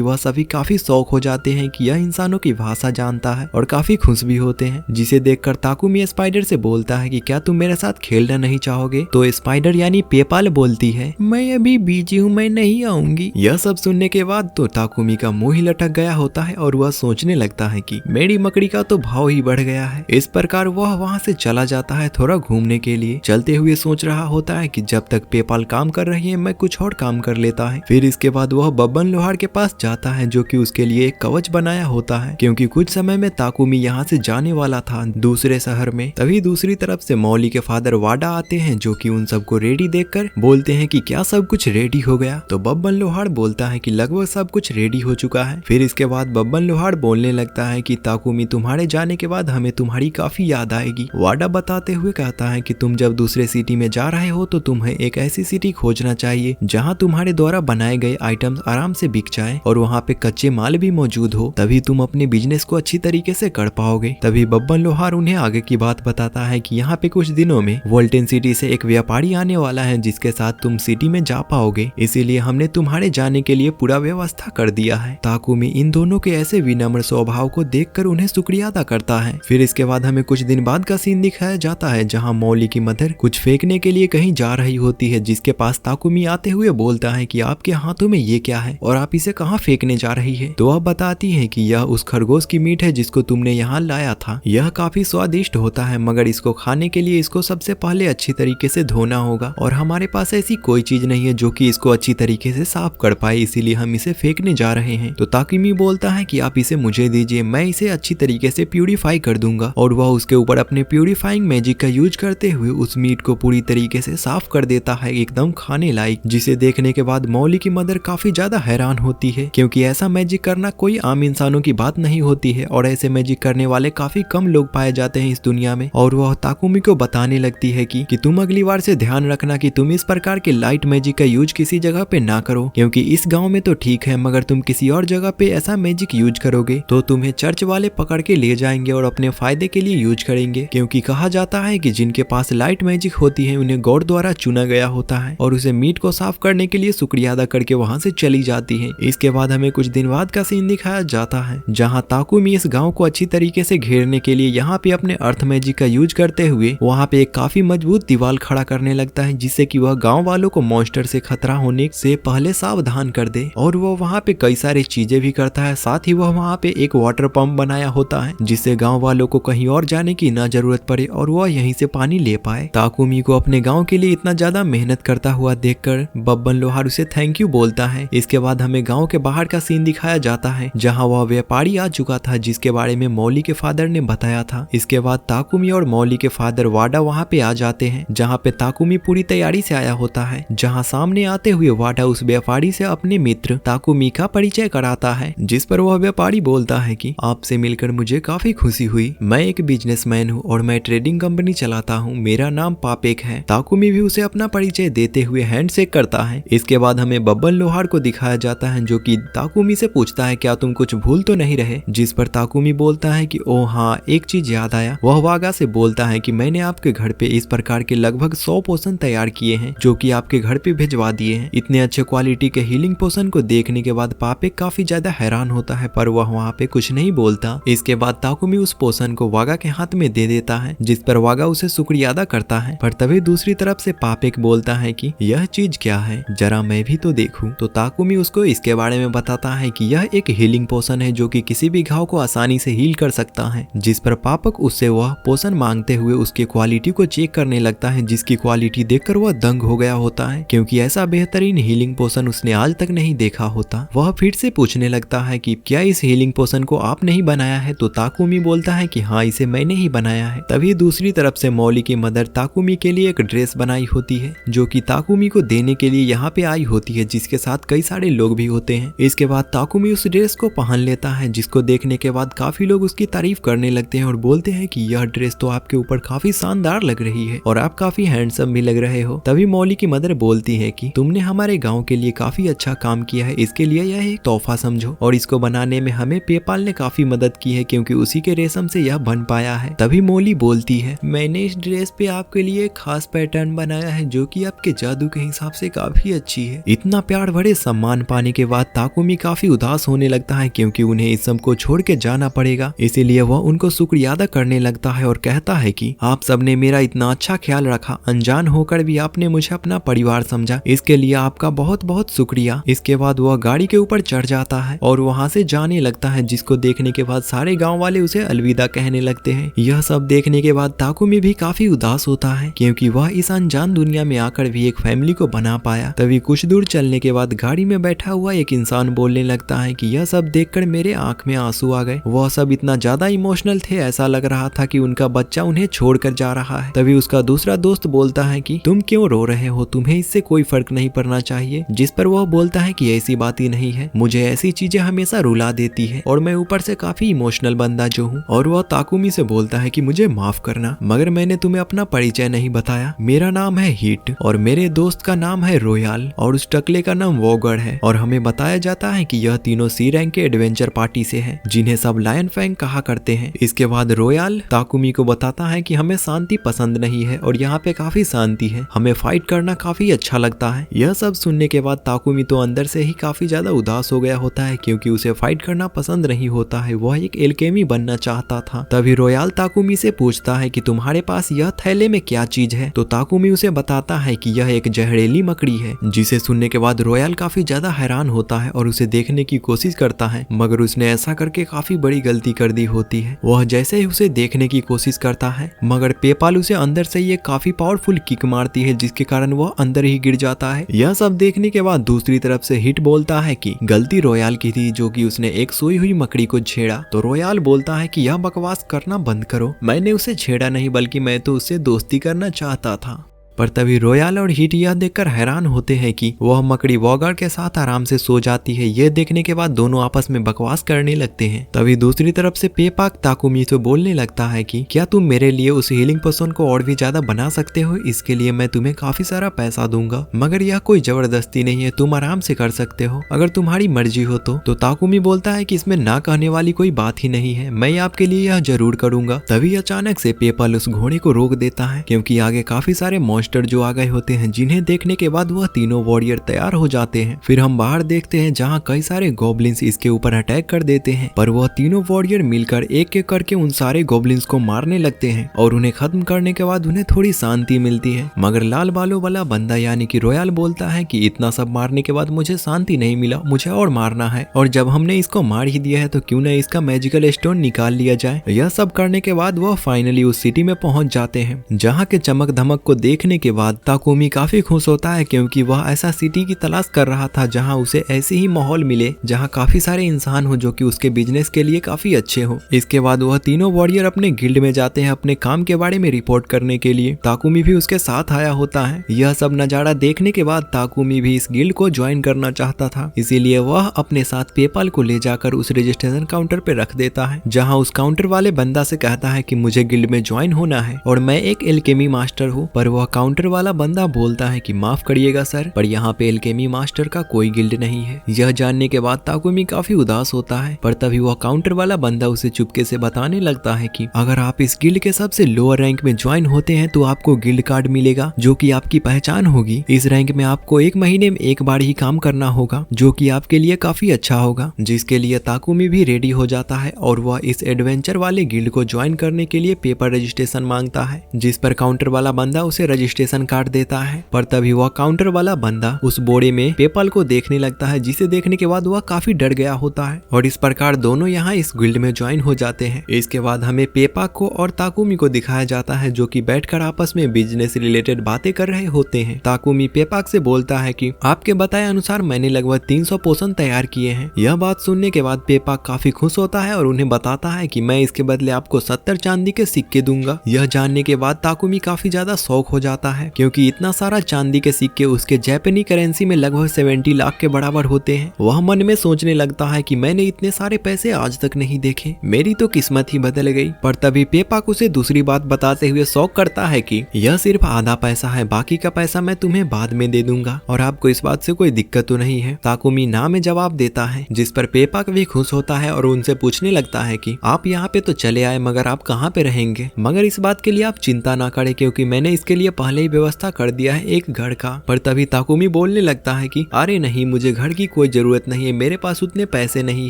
वह सभी काफी शौक हो जाते हैं कि यह इंसानों की भाषा जानता है और काफी खुश भी होते हैं। जिसे देखकर ताकुमी स्पाइडर से बोलता है कि क्या तुम मेरे साथ खेलना नहीं चाहोगे? तो स्पाइडर यानी पेपाल बोलती है, मैं अभी बिजी हूँ, मैं नहीं आऊंगी। यह सब सुनने के बाद तो ताकुमी का मुंह ही लटक गया होता है और वह सोचने लगता है कि मेरी मकड़ी का तो भाव ही बढ़ गया है। इस प्रकार वह वहाँ से चला जाता है थोड़ा घूमने के लिए। चलते हुए सोच रहा होता है कि जब तक पेपाल काम कर रही है मैं कुछ और काम कर लेता है। फिर इसके बाद वह बब्बन लोहार के पास जाता है जो कि उसके लिए एक कवच बनाया होता है, क्योंकि कुछ समय में ताकुमी यहाँ से जाने वाला था दूसरे शहर में। तभी दूसरी तरफ से मौली के फादर वाडा आते हैं जो कि उन सबको रेडी देखकर बोलते हैं कि क्या सब कुछ रेडी हो गया? तो बब्बन लोहार बोलता है कि लगभग सब कुछ रेडी हो चुका है। फिर इसके बाद बब्बन लोहार बोलने लगता है कि ताकुमी तुम्हारे जाने के बाद हमें तुम्हारी काफी याद आएगी। वाडा बताते हुए कहता है कि तुम जब दूसरे सिटी में जा रहे हो तो तुम्हें एक ऐसी सिटी खोजना चाहिए जहाँ तुम्हारे द्वारा बनाए गए आइटम्स आराम से बिक जाए और वहाँ पे कच्चे माल भी मौजूद हो, तभी तुम अपने बिजनेस को अच्छी तरीके से कर पाओगे। तभी बब्बन लोहार उन्हें आगे की बात बताता है कि यहाँ पे कुछ दिनों में वोल्टेन सिटी से एक व्यापारी आने वाला है जिसके साथ तुम सिटी में जा पाओगे, इसीलिए हमने तुम्हारे जाने के लिए पूरा व्यवस्था कर दिया है। ताकुमी इन दोनों के ऐसे विनम्र स्वभाव को देखकर उन्हें शुक्रिया अदा करता है। फिर इसके बाद हमें कुछ दिन बाद का सीन दिखाया जाता है जहाँ मौली की मदर कुछ फेंकने के लिए कहीं जा रही होती है, जिसके पास ताकुमी आते हुए बोलता है कि आपके हाथों में ये क्या है और आप इसे कहाँ फेंकने जा रही है? तो वह बताती है कि यह उस खरगोश की मीट है जिसको तुमने यहाँ लाया था। यह काफी स्वादिष्ट होता है, मगर इसको खाने के लिए इसको सबसे पहले अच्छी तरीके से धोना होगा और हमारे पास ऐसी कोई चीज नहीं है जो कि इसको अच्छी तरीके से साफ कर पाए, इसीलिए हम इसे फेंकने जा रहे हैं। तो ताकुमी बोलता है कि आप इसे मुझे दीजिए, मैं इसे अच्छी तरीके से प्यूरिफाई कर दूंगा। और वह उसके ऊपर अपने प्यूरिफाइंग मैजिक का यूज करते हुए उस मीट को पूरी तरीके से साफ कर देता है, एकदम खाने लायक। जिसे देखने के बाद मौली की मदर काफी ज्यादा हैरान होती है, क्योंकि ऐसा मैजिक करना कोई आम इंसानों की बात नहीं होती है और ऐसे मैजिक करने वाले काफी कम लोग पाए जाते हैं इस दुनिया में। और वह ताकुमी को बताने लगती है कि तुम अगली बार से ध्यान रखना कि तुम इस प्रकार के लाइट मैजिक का यूज किसी जगह पे ना करो, क्योंकि इस गांव में तो ठीक है, मगर तुम किसी और जगह पे ऐसा मैजिक यूज करोगे तो तुम्हें चर्च वाले पकड़ के ले जाएंगे और अपने फायदे के लिए यूज करेंगे। क्योंकि कहा जाता है कि जिनके पास लाइट मैजिक होती है उन्हें गॉड द्वारा चुना गया होता है और उसे मीट को साफ करने के लिए शुक्रिया अदा करके वहाँ से चली जाती है। इसके बाद हमें कुछ दिन बाद का सीन दिखाया जाता है जहाँ ताकुमी इस गाँव को अच्छी तरीके से घेरने के लिए यहाँ पे अपने अर्थ मैजिक का यूज करते हुए वहाँ पे एक काफी मजबूत दीवार खड़ा करने लगता है, जिससे कि वह गांव वालों को मॉन्स्टर से खतरा होने से पहले सावधान कर दे। और वह वहाँ पे कई सारी चीजें भी करता है, साथ ही वह वहाँ पे एक वाटर पंप बनाया होता है जिससे गांव वालों को कहीं और जाने की न जरूरत पड़े और वह यहीं से पानी ले पाए। ताकुमी को अपने गाँव के लिए इतना ज्यादा मेहनत करता हुआ देखकर बब्बन लोहार उसे थैंक यू बोलता है। इसके बाद हमें गाँव के बाहर का सीन दिखाया जाता है जहाँ वह व्यापारी आ चुका था जिसके बारे में मौली के फादर ने बताया था। इसके बाद ताकुमी और मौली के फादर वाडा वहाँ पे आ जाते हैं जहाँ पे ताकुमी पूरी तैयारी से आया होता है। जहाँ सामने आते हुए वाडा उस व्यापारी से अपने मित्र ताकुमी का परिचय कराता है, जिस पर वह व्यापारी बोलता है कि आपसे मिलकर मुझे काफी खुशी हुई। मैं एक बिजनेसमैन हूँ और मैं ट्रेडिंग कंपनी चलाता हूँ। मेरा नाम पापेक है। ताकुमी भी उसे अपना परिचय देते हुए हैंडशेक करता है। इसके बाद हमें बब्बन लोहार को दिखाया जाता है जो कि ताकुमी से पूछता है क्या तुम कुछ भूल तो नहीं रहे? जिस पर ताकुमी बोलता है कि ओ हाँ, एक चीज याद आया। वह वागा से बोलता है कि मैंने आपके घर पे इस प्रकार के लगभग 100 पोशन तैयार किए हैं जो कि आपके घर पे भिजवा दिए हैं। इतने अच्छे क्वालिटी के हीलिंग पोशन को देखने के बाद पापेक काफी ज्यादा हैरान होता है, पर वह वहाँ पे कुछ नहीं बोलता। इसके बाद ताकुमी उस पोशन को वागा के हाथ में दे देता है, जिस पर वागा उसे शुक्रिया अदा करता है। पर तभी दूसरी तरफ से पापेक बोलता है कि यह चीज क्या है, जरा मैं भी तो देखूं। तो ताकुमी उसको इसके बारे में बताता है कि यह एक हीलिंग पोशन है जो कि किसी भी घाव को आसानी से हील कर सकता है। जिस पर पापक उससे वह पोशन मांगते हुए उसकी क्वालिटी को चेक करने लगता है, जिसकी क्वालिटी देखकर वह दंग हो गया होता है, क्योंकि ऐसा बेहतरीन हीलिंग पोशन उसने आज तक नहीं देखा होता। वह फिर से पूछने लगता है कि क्या इस हीलिंग पोशन को आपने ही बनाया है? तो ताकुमी बोलता है कि हाँ, इसे मैंने ही बनाया है। तभी दूसरी तरफ से मौली की मदर ताकुमी के लिए एक ड्रेस बनाई होती है जो कि ताकुमी को देने के लिए यहाँ पे आई होती है, जिसके साथ कई सारे लोग भी होते हैं। इसके बाद ताकुमी उस ड्रेस को पहन लेता है, जिसको देखने के बाद काफी लोग उसकी तारीफ करने लगते हैं और बोलते हैं कि यह ड्रेस तो आपके ऊपर काफी शानदार लग रही है और आप काफी हैंडसम भी लग रहे हो। तभी मौली की मदर बोलती है कि तुमने हमारे गांव के लिए काफी अच्छा काम किया है, इसके लिए यह एक तोहफा समझो। और इसको बनाने में हमें पेपाल ने काफी मदद की है, क्योंकि उसी के रेशम से यह बन पाया है। तभी मौली बोलती है मैंने इस ड्रेस पे आपके लिए एक खास पैटर्न बनाया है जो कि आपके के जादू के हिसाब से काफी अच्छी है। इतना प्यार भरे सम्मान पाने के बाद ताकुमी काफी उदास होने लगता है क्योंकि उन्हें इस सब को छोड़ के जाना पड़ेगा। इसीलिए वह उनको शुक्रिया अदा करने लगता है और कहता है कि आप सबने मेरा इतना अच्छा ख्याल रखा, अनजान होकर भी आपने मुझे अपना परिवार समझा, इसके लिए आपका बहुत बहुत शुक्रिया। इसके बाद वह गाड़ी के ऊपर चढ़ जाता है और वहाँ से जाने लगता है, जिसको देखने के बाद सारे गाँव वाले उसे अलविदा कहने लगते हैं। यह सब देखने के बाद ताकुमी भी काफी उदास होता है क्योंकि वह इस अनजान दुनिया में आकर भी एक फैमिली को बना पाया। तभी कुछ दूर चलने के बाद गाड़ी में बैठा हुआ एक इंसान बोलने लगता है कि यह सब देखकर मेरे आंख में आंसू आ गए। वह सब इतना ज्यादा इमोशनल थे, ऐसा लग रहा था कि उनका बच्चा उन्हें छोड़कर जा रहा है। तभी उसका दूसरा दोस्त बोलता है कि तुम क्यों रो रहे हो, तुम्हें इससे कोई फर्क नहीं पड़ना चाहिए। जिस पर वह बोलता है कि ऐसी बात ही नहीं है, मुझे ऐसी चीजें हमेशा रुला देती है और मैं ऊपर से काफी इमोशनल बंदा जो हूँ। और वह ताकुमी से बोलता है कि मुझे माफ करना, मगर मैंने तुम्हें अपना परिचय नहीं बताया। मेरा नाम है हिट और मेरे दोस्त का नाम है रोयाल और उस टकले का नाम वॉगर है। और हमें बताया जाता है कि यह तीनों सी रैंक के एडवेंचर पार्टी से हैं, जिन्हें सब लायन फैंग कहा करते हैं। इसके बाद रोयाल ताकुमी को बताता है कि हमें शांति पसंद नहीं है और यहाँ पे काफी शांति है, हमें फाइट करना काफी अच्छा लगता है। यह सब सुनने के बाद ताकुमी तो अंदर से ही काफी ज्यादा उदास हो गया होता है क्योंकि उसे फाइट करना पसंद नहीं होता है, वह एक एल्केमी बनना चाहता था। तभी रोयाल ताकुमी से पूछता है कि तुम्हारे पास यह थैले में क्या चीज है, तो ताकुमी उसे बताता है कि यह एक जहरीली मकड़ी है। जिसे सुनने के बाद रोयाल काफी ज्यादा हैरान होता है और उसे देखने की कोशिश करता है, मगर उसने ऐसा करके काफी बड़ी गलती कर दी होती है। वह जैसे ही उसे देखने की कोशिश करता है, मगर पेपाल उसे अंदर से ये काफी पावरफुल किक मारती है, जिसके कारण वह अंदर ही गिर जाता है। यह सब देखने के बाद दूसरी तरफ से हिट बोलता है कि गलती रोयाल की थी, जो कि उसने एक सोई हुई मकड़ी को छेड़ा। तो रोयाल बोलता है कि यह बकवास करना बंद करो, मैंने उसे छेड़ा नहीं बल्कि मैं तो उससे दोस्ती करना चाहता था। पर तभी रोयाल और हिट यह देखकर हैरान होते हैं कि वह मकड़ी वॉगर के साथ आराम से सो जाती है। यह देखने के बाद दोनों आपस में बकवास करने लगते हैं। तभी दूसरी तरफ से पेपाक ताकुमी से बोलने लगता है कि क्या तुम मेरे लिए उस हीलिंग पोशन को और भी ज्यादा बना सकते हो, इसके लिए मैं तुम्हें काफी सारा पैसा दूंगा, मगर यह कोई जबरदस्ती नहीं है, तुम आराम से कर सकते हो अगर तुम्हारी मर्जी हो तो ताकुमी बोलता है कि इसमें ना कहने वाली कोई बात ही नहीं है, मैं आपके लिए यह जरूर करूंगा। तभी अचानक से पेपल उस घोड़े को रोक देता है क्योंकि आगे काफी सारे मॉन्स्टर जो आ गए होते हैं, जिन्हें देखने के बाद वह तीनों वॉरियर तैयार हो जाते हैं। फिर हम बाहर देखते हैं जहां कई सारे गॉब्लिन्स इसके ऊपर अटैक कर देते हैं, पर वह तीनों वॉरियर मिलकर एक एक करके उन सारे गॉब्लिन्स को मारने लगते हैं और उन्हें खत्म करने के बाद उन्हें थोड़ी शांति मिलती है। मगर लाल बालों वाला बंदा यानी कि रोयाल बोलता है कि इतना सब मारने के बाद मुझे शांति नहीं मिला, मुझे और मारना है, और जब हमने इसको मार ही दिया है तो क्यों न इसका मैजिकल स्टोन निकाल लिया जाए। यह सब करने के बाद वह फाइनली उस सिटी में पहुंच जाते हैं, जहाँ के चमक धमक को देखने के बाद ताकुमी काफी खुश होता है क्योंकि वह ऐसा सिटी की तलाश कर रहा था जहां उसे ऐसे ही माहौल मिले जहां काफी सारे इंसान हो जो कि उसके बिजनेस के लिए काफी अच्छे हो। इसके बाद वह तीनों वॉरियर अपने गिल्ड में जाते हैं अपने काम के बारे में रिपोर्ट करने के लिए। ताकुमी भी उसके साथ आया होता है। यह सब नजारा देखने के बाद ताकुमी भी इस गिल्ड को ज्वाइन करना चाहता था, इसीलिए वह अपने साथ पेपाल को ले जाकर उस रजिस्ट्रेशन काउंटर पे रख देता है, जहाँ उस काउंटर वाले बंदा से कहता है कि मुझे गिल्ड में ज्वाइन होना है और मैं एक एल्केमी मास्टर हूँ। पर वह काउंटर वाला बंदा बोलता है कि माफ करिएगा सर, पर यहाँ पे एल्केमी मास्टर का कोई गिल्ड नहीं है। यह जानने के बाद ताकुमी काफी उदास होता है, पर तभी वह काउंटर वाला बंदा उसे चुपके से बताने लगता है कि अगर आप इस गिल्ड के सबसे लोअर रैंक में ज्वाइन होते हैं तो आपको गिल्ड कार्ड मिलेगा, जो कि आपकी पहचान होगी। इस रैंक में आपको एक महीने में एक बार ही काम करना होगा, जो कि आपके लिए काफी अच्छा होगा। जिसके लिए ताकुमी भी रेडी हो जाता है और वह इस एडवेंचर वाले गिल्ड को ज्वाइन करने के लिए पेपर रजिस्ट्रेशन मांगता है, जिस पर काउंटर वाला बंदा उसे रजिस्ट्रेशन कार्ड देता है। पर तभी वह काउंटर वाला बंदा उस बोरे में पेपाल को देखने लगता है, जिसे देखने के बाद वह काफी डर गया होता है और इस प्रकार दोनों यहाँ इस गिल्ड में ज्वाइन हो जाते हैं। इसके बाद हमें पेपाक को और ताकुमी को दिखाया जाता है जो कि बैठकर आपस में बिजनेस रिलेटेड बातें कर रहे होते हैं। ताकुमी पेपाक से बोलता है कि आपके बताए अनुसार मैंने लगभग 300 पोशन तैयार किए हैं। यह बात सुनने के बाद पेपाक काफी खुश होता है और उन्हें बताता है कि मैं इसके बदले आपको 70 चांदी के सिक्के दूंगा। यह जानने के बाद ताकुमी काफी ज्यादा शौक हो जाता है क्योंकि इतना सारा चांदी के सिक्के उसके जापानी करेंसी में लगभग 70 लाख के बराबर होते हैं। वह मन में सोचने लगता है कि मैंने इतने सारे पैसे आज तक नहीं देखे, मेरी तो किस्मत ही बदल गई। पर तभी पेपाक उसे दूसरी बात बताते हुए शौक करता है कि यह सिर्फ आधा पैसा है, बाकी का पैसा मैं तुम्हें बाद में दे दूंगा और आपको इस बात से कोई दिक्कत तो नहीं है। ताकुमी ना में जवाब देता है, जिस पर पेपाक भी खुश होता है और उनसे पूछने लगता है कि आप यहाँ पे तो चले आए, मगर आप कहाँ पे रहेंगे? मगर इस बात के लिए आप चिंता ना करें क्योंकि मैंने इसके लिए पहले पहले ही व्यवस्था कर दिया है एक घर का। पर तभी ताकुमी बोलने लगता है कि अरे नहीं, मुझे घर की कोई जरूरत नहीं है, मेरे पास उतने पैसे नहीं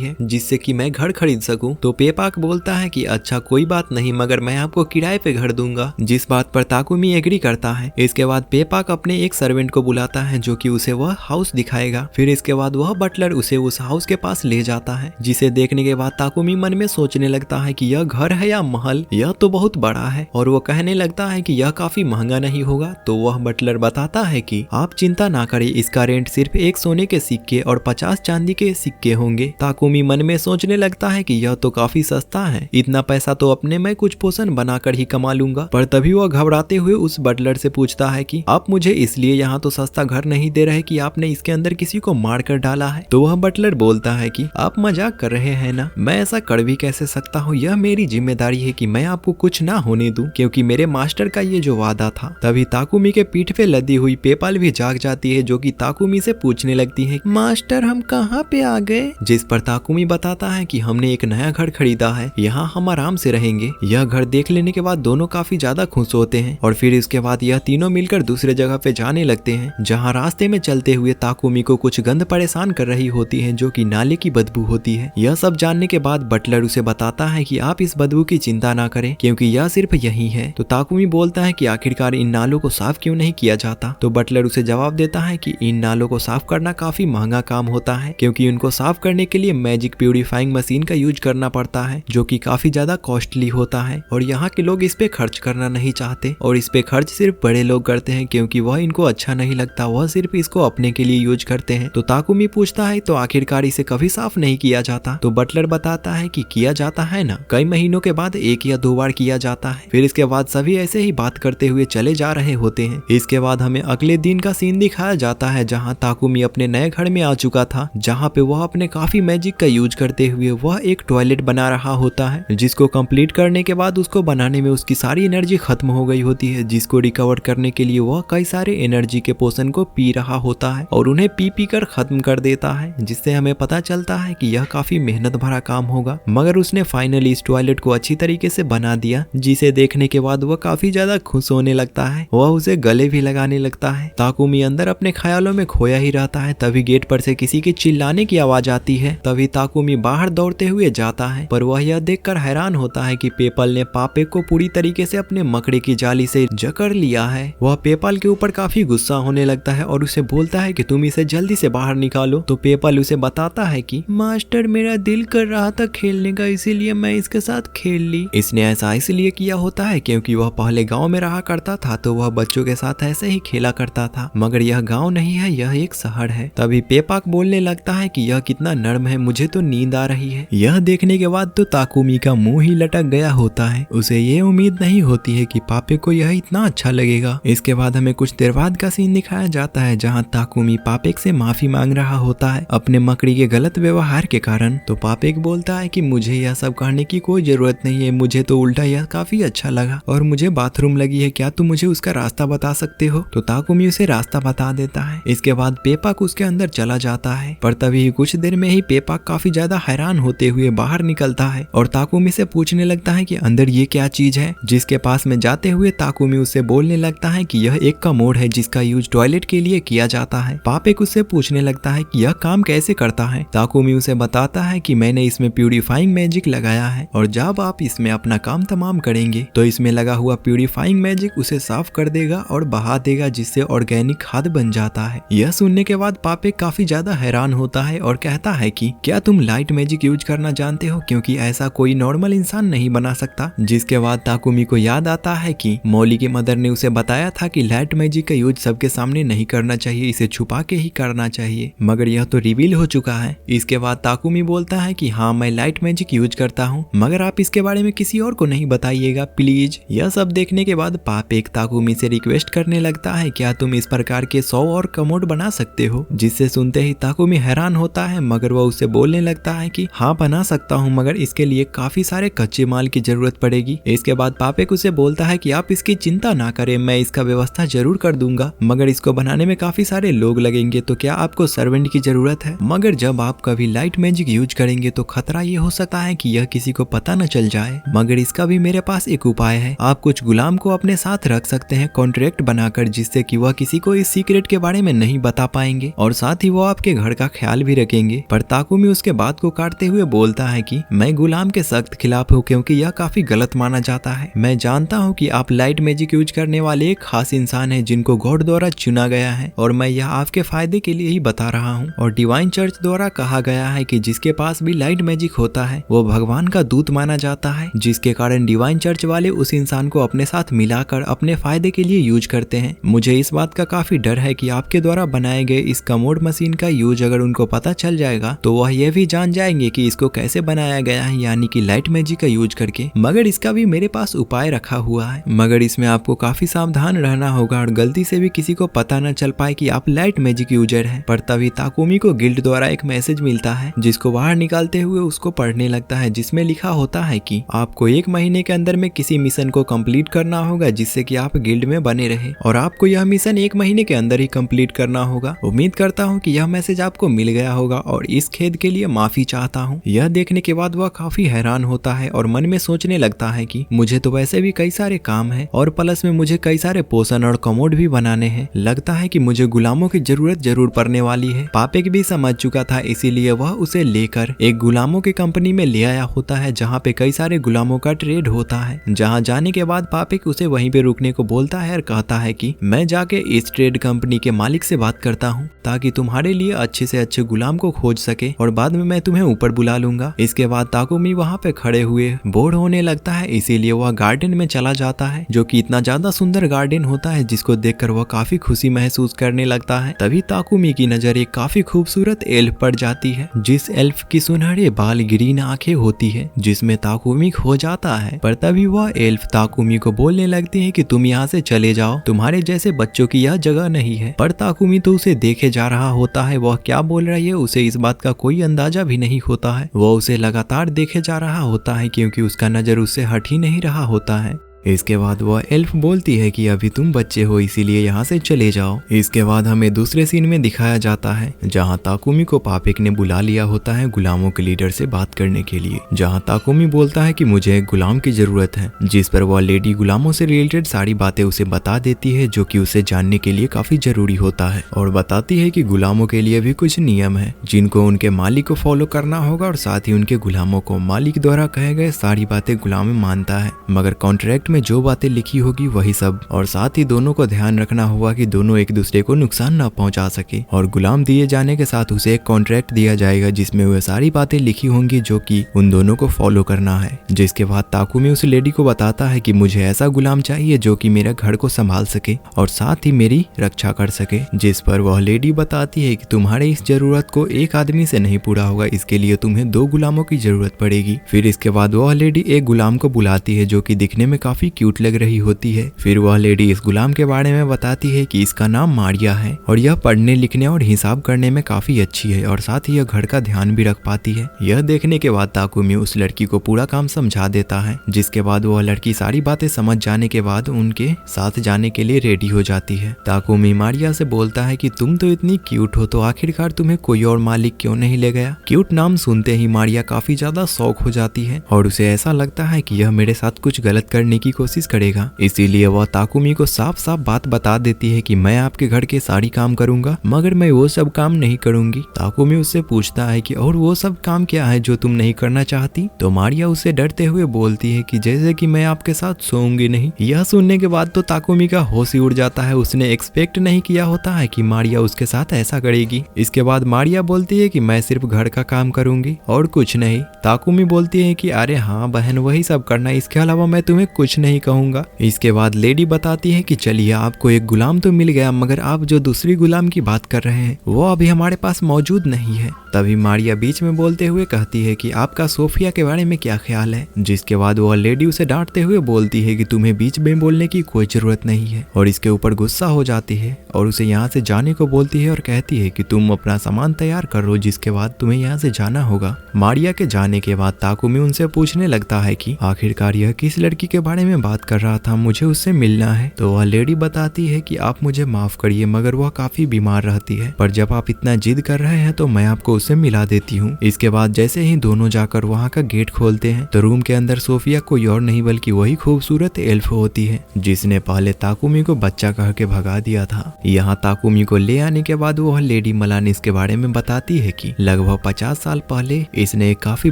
है जिससे कि मैं घर खरीद सकूं। तो पेपाक बोलता है कि अच्छा कोई बात नहीं, मगर मैं आपको किराए पे घर दूंगा, जिस बात पर ताकुमी एग्री करता है। इसके बाद पेपाक अपने एक सर्वेंट को बुलाता है जो कि उसे वह हाउस दिखाएगा। फिर इसके बाद वह बटलर उसे उस हाउस के पास ले जाता है, जिसे देखने के बाद ताकुमी मन में सोचने लगता है कि यह घर है या महल, यह तो बहुत बड़ा है। और वो कहने लगता है कि यह काफी महंगा नहीं होगा। तो वह बटलर बताता है कि आप चिंता ना करें, इसका रेंट सिर्फ 1 सोने के सिक्के और 50 चांदी के सिक्के होंगे। ताकुमी मन में सोचने लगता है कि यह तो काफी सस्ता है, इतना पैसा तो अपने मैं कुछ पोषण बनाकर ही कमा लूंगा। पर तभी वह घबराते हुए उस बटलर से पूछता है कि आप मुझे इसलिए यहाँ तो सस्ता घर नहीं दे रहे कि आपने इसके अंदर किसी को मार कर डाला है। तो वह बटलर बोलता है कि आप मजाक कर रहे हैं ना, मैं ऐसा कर भी कैसे सकता हूँ, यह मेरी जिम्मेदारी है कि मैं आपको कुछ ना होने दूं, क्योंकि मेरे मास्टर का ये जो वादा था। तभी ताकुमी के पीठ पे लदी हुई पेपाल भी जाग जाती है, जो कि ताकुमी से पूछने लगती है, मास्टर हम कहाँ पे आ गए? जिस पर ताकुमी बताता है कि हमने एक नया घर खरीदा है, यहाँ हम आराम से रहेंगे। यह घर देख लेने के बाद दोनों काफी ज्यादा खुश होते हैं और फिर इसके बाद यह तीनों मिलकर दूसरे जगह पे जाने लगते हैं, जहाँ रास्ते में चलते हुए ताकुमी को कुछ गंध परेशान कर रही होती है, जो कि नाले की बदबू होती है। यह सब जानने के बाद बटलर उसे बताता है कि आप इस बदबू की चिंता ना करें, क्योंकि यह सिर्फ यही है। तो ताकुमी बोलता है कि आखिरकार इन नालों को साफ क्यों नहीं किया जाता? तो बटलर उसे जवाब देता है कि इन नालों को साफ करना काफी महंगा काम होता है, क्योंकि उनको साफ करने के लिए मैजिक प्यूरिफाइंग मशीन का यूज करना पड़ता है, जो कि काफी ज्यादा कॉस्टली होता है। और यहाँ के लोग इस पे खर्च करना नहीं चाहते, और इस पे खर्च सिर्फ बड़े लोग करते हैं, क्योंकि वह इनको अच्छा नहीं लगता, वह सिर्फ इसको अपने के लिए यूज करते हैं। तो ताकुमी पूछता है तो आखिरकार इसे कभी साफ नहीं किया जाता? तो बटलर बताता है कि किया जाता है ना, कई महीनों के बाद 1 या 2 बार किया जाता है। फिर इसके बाद सभी ऐसे ही बात करते हुए चले जा रहे होते हैं। इसके बाद हमें अगले दिन का सीन दिखाया जाता है, जहाँ ताकुमी अपने नए घर में आ चुका था, जहाँ पे वह अपने काफी मैजिक का यूज करते हुए वह एक टॉयलेट बना रहा होता है, जिसको कंप्लीट करने के बाद उसको बनाने में उसकी सारी एनर्जी खत्म हो गई होती है, जिसको रिकवर करने के लिए वह कई सारे एनर्जी के पोषण को पी रहा होता है और उन्हें पी पी कर खत्म कर देता है, जिससे हमें पता चलता है कि यह काफी मेहनत भरा काम होगा। मगर उसने फाइनली इस टॉयलेट को अच्छी तरीके से बना दिया, जिसे देखने के बाद वह काफी ज्यादा खुश होने लगता है। वह उसे गले भी लगाने लगता है। ताकुमी अंदर अपने ख्यालों में खोया ही रहता है। तभी गेट पर से किसी के चिल्लाने की आवाज आती है। तभी ताकुमी बाहर दौड़ते हुए जाता है, पर वह यह देखकर हैरान होता है कि पेपल ने पापे को पूरी तरीके से अपने मकड़े की जाली से जकड़ लिया है। वह पेपल के ऊपर काफी गुस्सा होने लगता है और उसे बोलता है कि तुम इसे जल्दी से बाहर निकालो। तो पेपल उसे बताता है कि मास्टर मेरा दिल कर रहा था खेलने का, इसीलिए मैं इसके साथ खेल ली। इसने ऐसा इसलिए किया होता है क्योंकि वह पहले गांव में रहा करता था, तो वह बच्चों के साथ ऐसे ही खेला करता था। मगर यह गांव नहीं है, यह एक शहर है। तभी पेपाक बोलने लगता है कि यह कितना नर्म है, मुझे तो नींद आ रही है। यह देखने के बाद तो ताकुमी का मुंह ही लटक गया होता है। उसे ये उम्मीद नहीं होती है कि पापे को यह इतना अच्छा लगेगा। इसके बाद हमें कुछ देर बाद का सीन दिखाया जाता है, जहाँ ताकुमी पापेक से माफी मांग रहा होता है अपने मकड़ी के गलत व्यवहार के कारण। तो पापेक बोलता है कि मुझे यह सब करने की कोई जरूरत नहीं है, मुझे तो उल्टा यह काफी अच्छा लगा और मुझे बाथरूम लगी है, क्या तुम मुझे उसका रास्ता बता सकते हो? तो ताकुमी उसे रास्ता बता देता है। इसके बाद पेपाक उसके अंदर चला जाता है, पर तभी कुछ देर में ही पेपाक काफी ज्यादा हैरान होते हुए बाहर निकलता है और ताकुमी से पूछने लगता है कि अंदर ये क्या चीज है। जिसके पास में जाते हुए ताकुमी उससे बोलने लगता है कि यह एक कमोड है, जिसका यूज टॉयलेट के लिए किया जाता है। पापेक उससे पूछने लगता है कि यह काम कैसे करता है। ताकुमी उसे बताता है कि मैंने इसमें प्यूरिफाइंग मैजिक लगाया है और जब आप इसमें अपना काम तमाम करेंगे तो इसमें लगा हुआ प्यूरिफाइंग मैजिक उसे साफ कर देगा और बहा देगा, जिससे ऑर्गेनिक खाद बन जाता है। यह सुनने के बाद पापेक काफी ज्यादा हैरान होता है और कहता है कि क्या तुम लाइट मैजिक यूज करना जानते हो, क्योंकि ऐसा कोई नॉर्मल इंसान नहीं बना सकता। जिसके बाद ताकुमी को याद आता है कि मौली की मदर ने उसे बताया था कि लाइट मैजिक का यूज सबके सामने नहीं करना चाहिए, इसे छुपा के ही करना चाहिए, मगर यह तो रिवील हो चुका है। इसके बाद ताकुमी बोलता है कि हाँ मैं लाइट मैजिक यूज करता हूँ, मगर आप इसके बारे में किसी और को नहीं बताइएगा प्लीज। यह सब देखने के बाद पापेक ताकुमी से रिक्वेस्ट करने लगता है क्या तुम इस प्रकार के 100 और कमोड बना सकते हो। जिससे सुनते ही ताकुमी हैरान होता है, मगर वह उससे बोलने लगता है कि हाँ बना सकता हूँ, मगर इसके लिए काफी सारे कच्चे माल की जरूरत पड़ेगी। इसके बाद पापेक उसे बोलता है कि आप इसकी चिंता ना करें, मैं इसका व्यवस्था जरूर कर दूंगा, मगर इसको बनाने में काफी सारे लोग लगेंगे, तो क्या आपको सर्वेंट की जरूरत है। मगर जब आप कभी लाइट मैजिक यूज करेंगे तो खतरा ये हो सकता है कि यह किसी को पता न चल जाए, मगर इसका भी मेरे पास एक उपाय है। आप कुछ गुलाम को अपने साथ रख सकते सकते हैं कॉन्ट्रैक्ट बनाकर, जिससे कि वह किसी को इस सीक्रेट के बारे में नहीं बता पाएंगे और साथ ही वो आपके घर का ख्याल भी रखेंगे। पर ताकुमी उसके बात को काटते हुए बोलता है कि मैं गुलाम के सख्त खिलाफ हूँ, क्योंकि यह काफी गलत माना जाता है। मैं जानता हूँ कि आप लाइट मैजिक यूज करने वाले एक खास इंसान है जिनको गॉड द्वारा चुना गया है, और मैं यह आपके फायदे के लिए ही बता रहा हूँ। और डिवाइन चर्च द्वारा कहा गया है कि जिसके पास भी लाइट मैजिक होता है वो भगवान का दूत माना जाता है, जिसके कारण डिवाइन चर्च वाले उस इंसान को अपने साथ मिलाकर अपने फायदे के लिए यूज करते हैं। मुझे इस बात का काफी डर है कि आपके द्वारा बनाए गए इस कमोड मशीन का यूज अगर उनको पता चल जाएगा तो वह यह भी जान जाएंगे कि इसको कैसे बनाया गया है, यानी कि लाइट मैजिक का यूज करके। मगर इसका भी मेरे पास उपाय रखा हुआ है, मगर इसमें आपको काफी सावधान रहना होगा और गलती से भी किसी को पता न चल पाए कि आप लाइट मैजिक यूजर हैं। पर तभी ताकुमी को गिल्ड द्वारा एक मैसेज मिलता है, जिसको बाहर निकालते हुए उसको पढ़ने लगता है, जिसमें लिखा होता है कि आपको 1 महीने के अंदर में किसी मिशन को कंप्लीट करना होगा जिससे कि आप गिल्ड में बने रहे, और आपको यह मिशन 1 महीने के अंदर ही कंप्लीट करना होगा। उम्मीद करता हूँ कि यह मैसेज आपको मिल गया होगा और इस खेद के लिए माफी चाहता हूँ। यह देखने के बाद वह काफी हैरान होता है और मन में सोचने लगता है कि मुझे तो वैसे भी कई सारे काम है और प्लस में मुझे कई सारे पोषण और कमोड भी बनाने हैं। लगता है कि मुझे गुलामों की जरूरत जरूर पड़ने वाली है। पापेक भी समझ चुका था, इसीलिए वह उसे लेकर एक गुलामों की कंपनी में ले आया होता है जहाँ पे कई सारे गुलामों का ट्रेड होता है। जहाँ जाने के बाद पापेक उसे वहीं पे रुकने को बोलता है और कहता है कि मैं जाके इस ट्रेड कंपनी के मालिक से बात करता हूँ ताकि तुम्हारे लिए अच्छे से अच्छे गुलाम को खोज सके और बाद में मैं तुम्हें ऊपर बुला लूंगा। इसके बाद ताकुमी वहाँ पे खड़े हुए बोर होने लगता है, इसीलिए वह गार्डन में चला जाता है, जो कि इतना ज्यादा सुंदर गार्डन होता है जिसको देखकर वह काफी खुशी महसूस करने लगता है। तभी ताकुमी की नजर एक काफी खूबसूरत एल्फ पर जाती है, जिस एल्फ की सुनहरे बाल ग्रीन आंखें होती है, जिसमें ताकुमी खो जाता है। पर तभी वह एल्फ ताकुमी को बोलने लगती है कि तुम यहाँ से चले जाओ, तुम्हारे जैसे बच्चों की यह जगह नहीं है। पर ताकुमी तो उसे देखे जा रहा होता है, वह क्या बोल रही है उसे इस बात का कोई अंदाजा भी नहीं होता है। वह उसे लगातार देखे जा रहा होता है क्योंकि उसका नजर उससे हट ही नहीं रहा होता है। इसके बाद वह एल्फ बोलती है कि अभी तुम बच्चे हो इसीलिए यहाँ से चले जाओ। इसके बाद हमें दूसरे सीन में दिखाया जाता है जहाँ ताकुमी को पापेक ने बुला लिया होता है गुलामों के लीडर से बात करने के लिए, जहाँ ताकुमी बोलता है कि मुझे एक गुलाम की जरूरत है, जिस पर वह लेडी गुलामों से रिलेटेड सारी बातें उसे बता देती है जो कि उसे जानने के लिए काफी जरूरी होता है, और बताती है कि गुलामों के लिए भी कुछ नियम है जिनको उनके मालिक को फॉलो करना होगा, और साथ ही उनके गुलामों को मालिक द्वारा कहे गए सारी बातें गुलाम मानता है, मगर कॉन्ट्रैक्ट में जो बातें लिखी होगी वही सब, और साथ ही दोनों को ध्यान रखना होगा कि दोनों एक दूसरे को नुकसान न पहुंचा सके। और गुलाम दिए जाने के साथ उसे एक कॉन्ट्रैक्ट दिया जाएगा जिसमें वह सारी बातें लिखी होंगी जो कि उन दोनों को फॉलो करना है। जिसके बाद ताकुमी उस लेडी को बताता है कि मुझे ऐसा गुलाम चाहिए जो कि मेरे घर को संभाल सके और साथ ही मेरी रक्षा कर सके, जिस पर वह लेडी बताती है कि तुम्हारे इस जरूरत को एक आदमी से नहीं पूरा होगा, इसके लिए तुम्हें 2 गुलामों की जरूरत पड़ेगी। फिर इसके बाद वह लेडी एक गुलाम को बुलाती है जो कि दिखने में काफी क्यूट लग रही होती है। फिर वह लेडी इस गुलाम के बारे में बताती है कि इसका नाम मारिया है और यह पढ़ने लिखने और हिसाब करने में काफी अच्छी है और साथ ही यह घर का ध्यान भी रख पाती है। यह देखने के बाद ताकुमी उस लड़की को पूरा काम समझा देता है, जिसके बाद वह लड़की सारी बातें समझ जाने के बाद उनके साथ जाने के लिए रेडी हो जाती है। ताकुमी मारिया से बोलता है कि तुम तो इतनी क्यूट हो तो आखिरकार तुम्हें कोई और मालिक क्यों नहीं ले गया। क्यूट नाम सुनते ही मारिया काफी ज्यादा शौक हो जाती है और उसे ऐसा लगता है कि यह मेरे साथ कुछ गलत करने की कोशिश करेगा, इसीलिए वह ताकुमी को साफ साफ बात बता देती है कि मैं आपके घर के सारी काम करूंगा मगर मैं वो सब काम नहीं करूंगी। ताकुमी उससे पूछता है कि और वो सब काम क्या है जो तुम नहीं करना चाहती, तो मारिया उससे डरते हुए बोलती है कि जैसे कि मैं आपके साथ सोऊंगी नहीं। यह सुनने के बाद तो ताकुमी का होश ही उड़ जाता है, उसने एक्सपेक्ट नहीं किया होता है कि मारिया उसके साथ ऐसा करेगी। इसके बाद मारिया बोलती है कि मैं सिर्फ घर का काम करूंगी और कुछ नहीं। ताकुमी बोलती है कि अरे हाँ बहन वही सब करना, इसके अलावा मैं तुम्हें कुछ नहीं कहूंगा। इसके बाद लेडी बताती है कि चलिए आपको एक गुलाम तो मिल गया मगर आप जो दूसरी गुलाम की बात कर रहे हैं वो अभी हमारे पास मौजूद नहीं है। तभी मारिया बीच में बोलते हुए कहती है कि आपका सोफिया के बारे में क्या ख्याल है, जिसके बाद वह लेडी उसे डांटते हुए बोलती है कि तुम्हें बीच में बोलने की कोई जरूरत नहीं है, और इसके ऊपर गुस्सा हो जाती है और उसे यहाँ से जाने को बोलती है और कहती है कि तुम अपना सामान तैयार करो जिसके बाद तुम्हें यहाँ से जाना होगा। मारिया के जाने के बाद ताकुमी उनसे पूछने लगता है कि आखिरकार यह किस लड़की के बारे में में बात कर रहा था, मुझे उससे मिलना है। तो वह लेडी बताती है कि आप मुझे माफ करिए मगर वह काफी बीमार रहती है, पर जब आप इतना जिद कर रहे हैं तो मैं आपको उससे मिला देती हूँ। इसके बाद जैसे ही दोनों जाकर वहाँ का गेट खोलते हैं तो रूम के अंदर सोफिया कोई और नहीं बल्कि वही खूबसूरत एल्फ होती है जिसने पहले ताकुमी को बच्चा कह के भगा दिया था। यहाँ ताकुमी को ले आने के बाद वह लेडी मलान इसके बारे में बताती है कि लगभग 50 साल पहले इसने एक काफी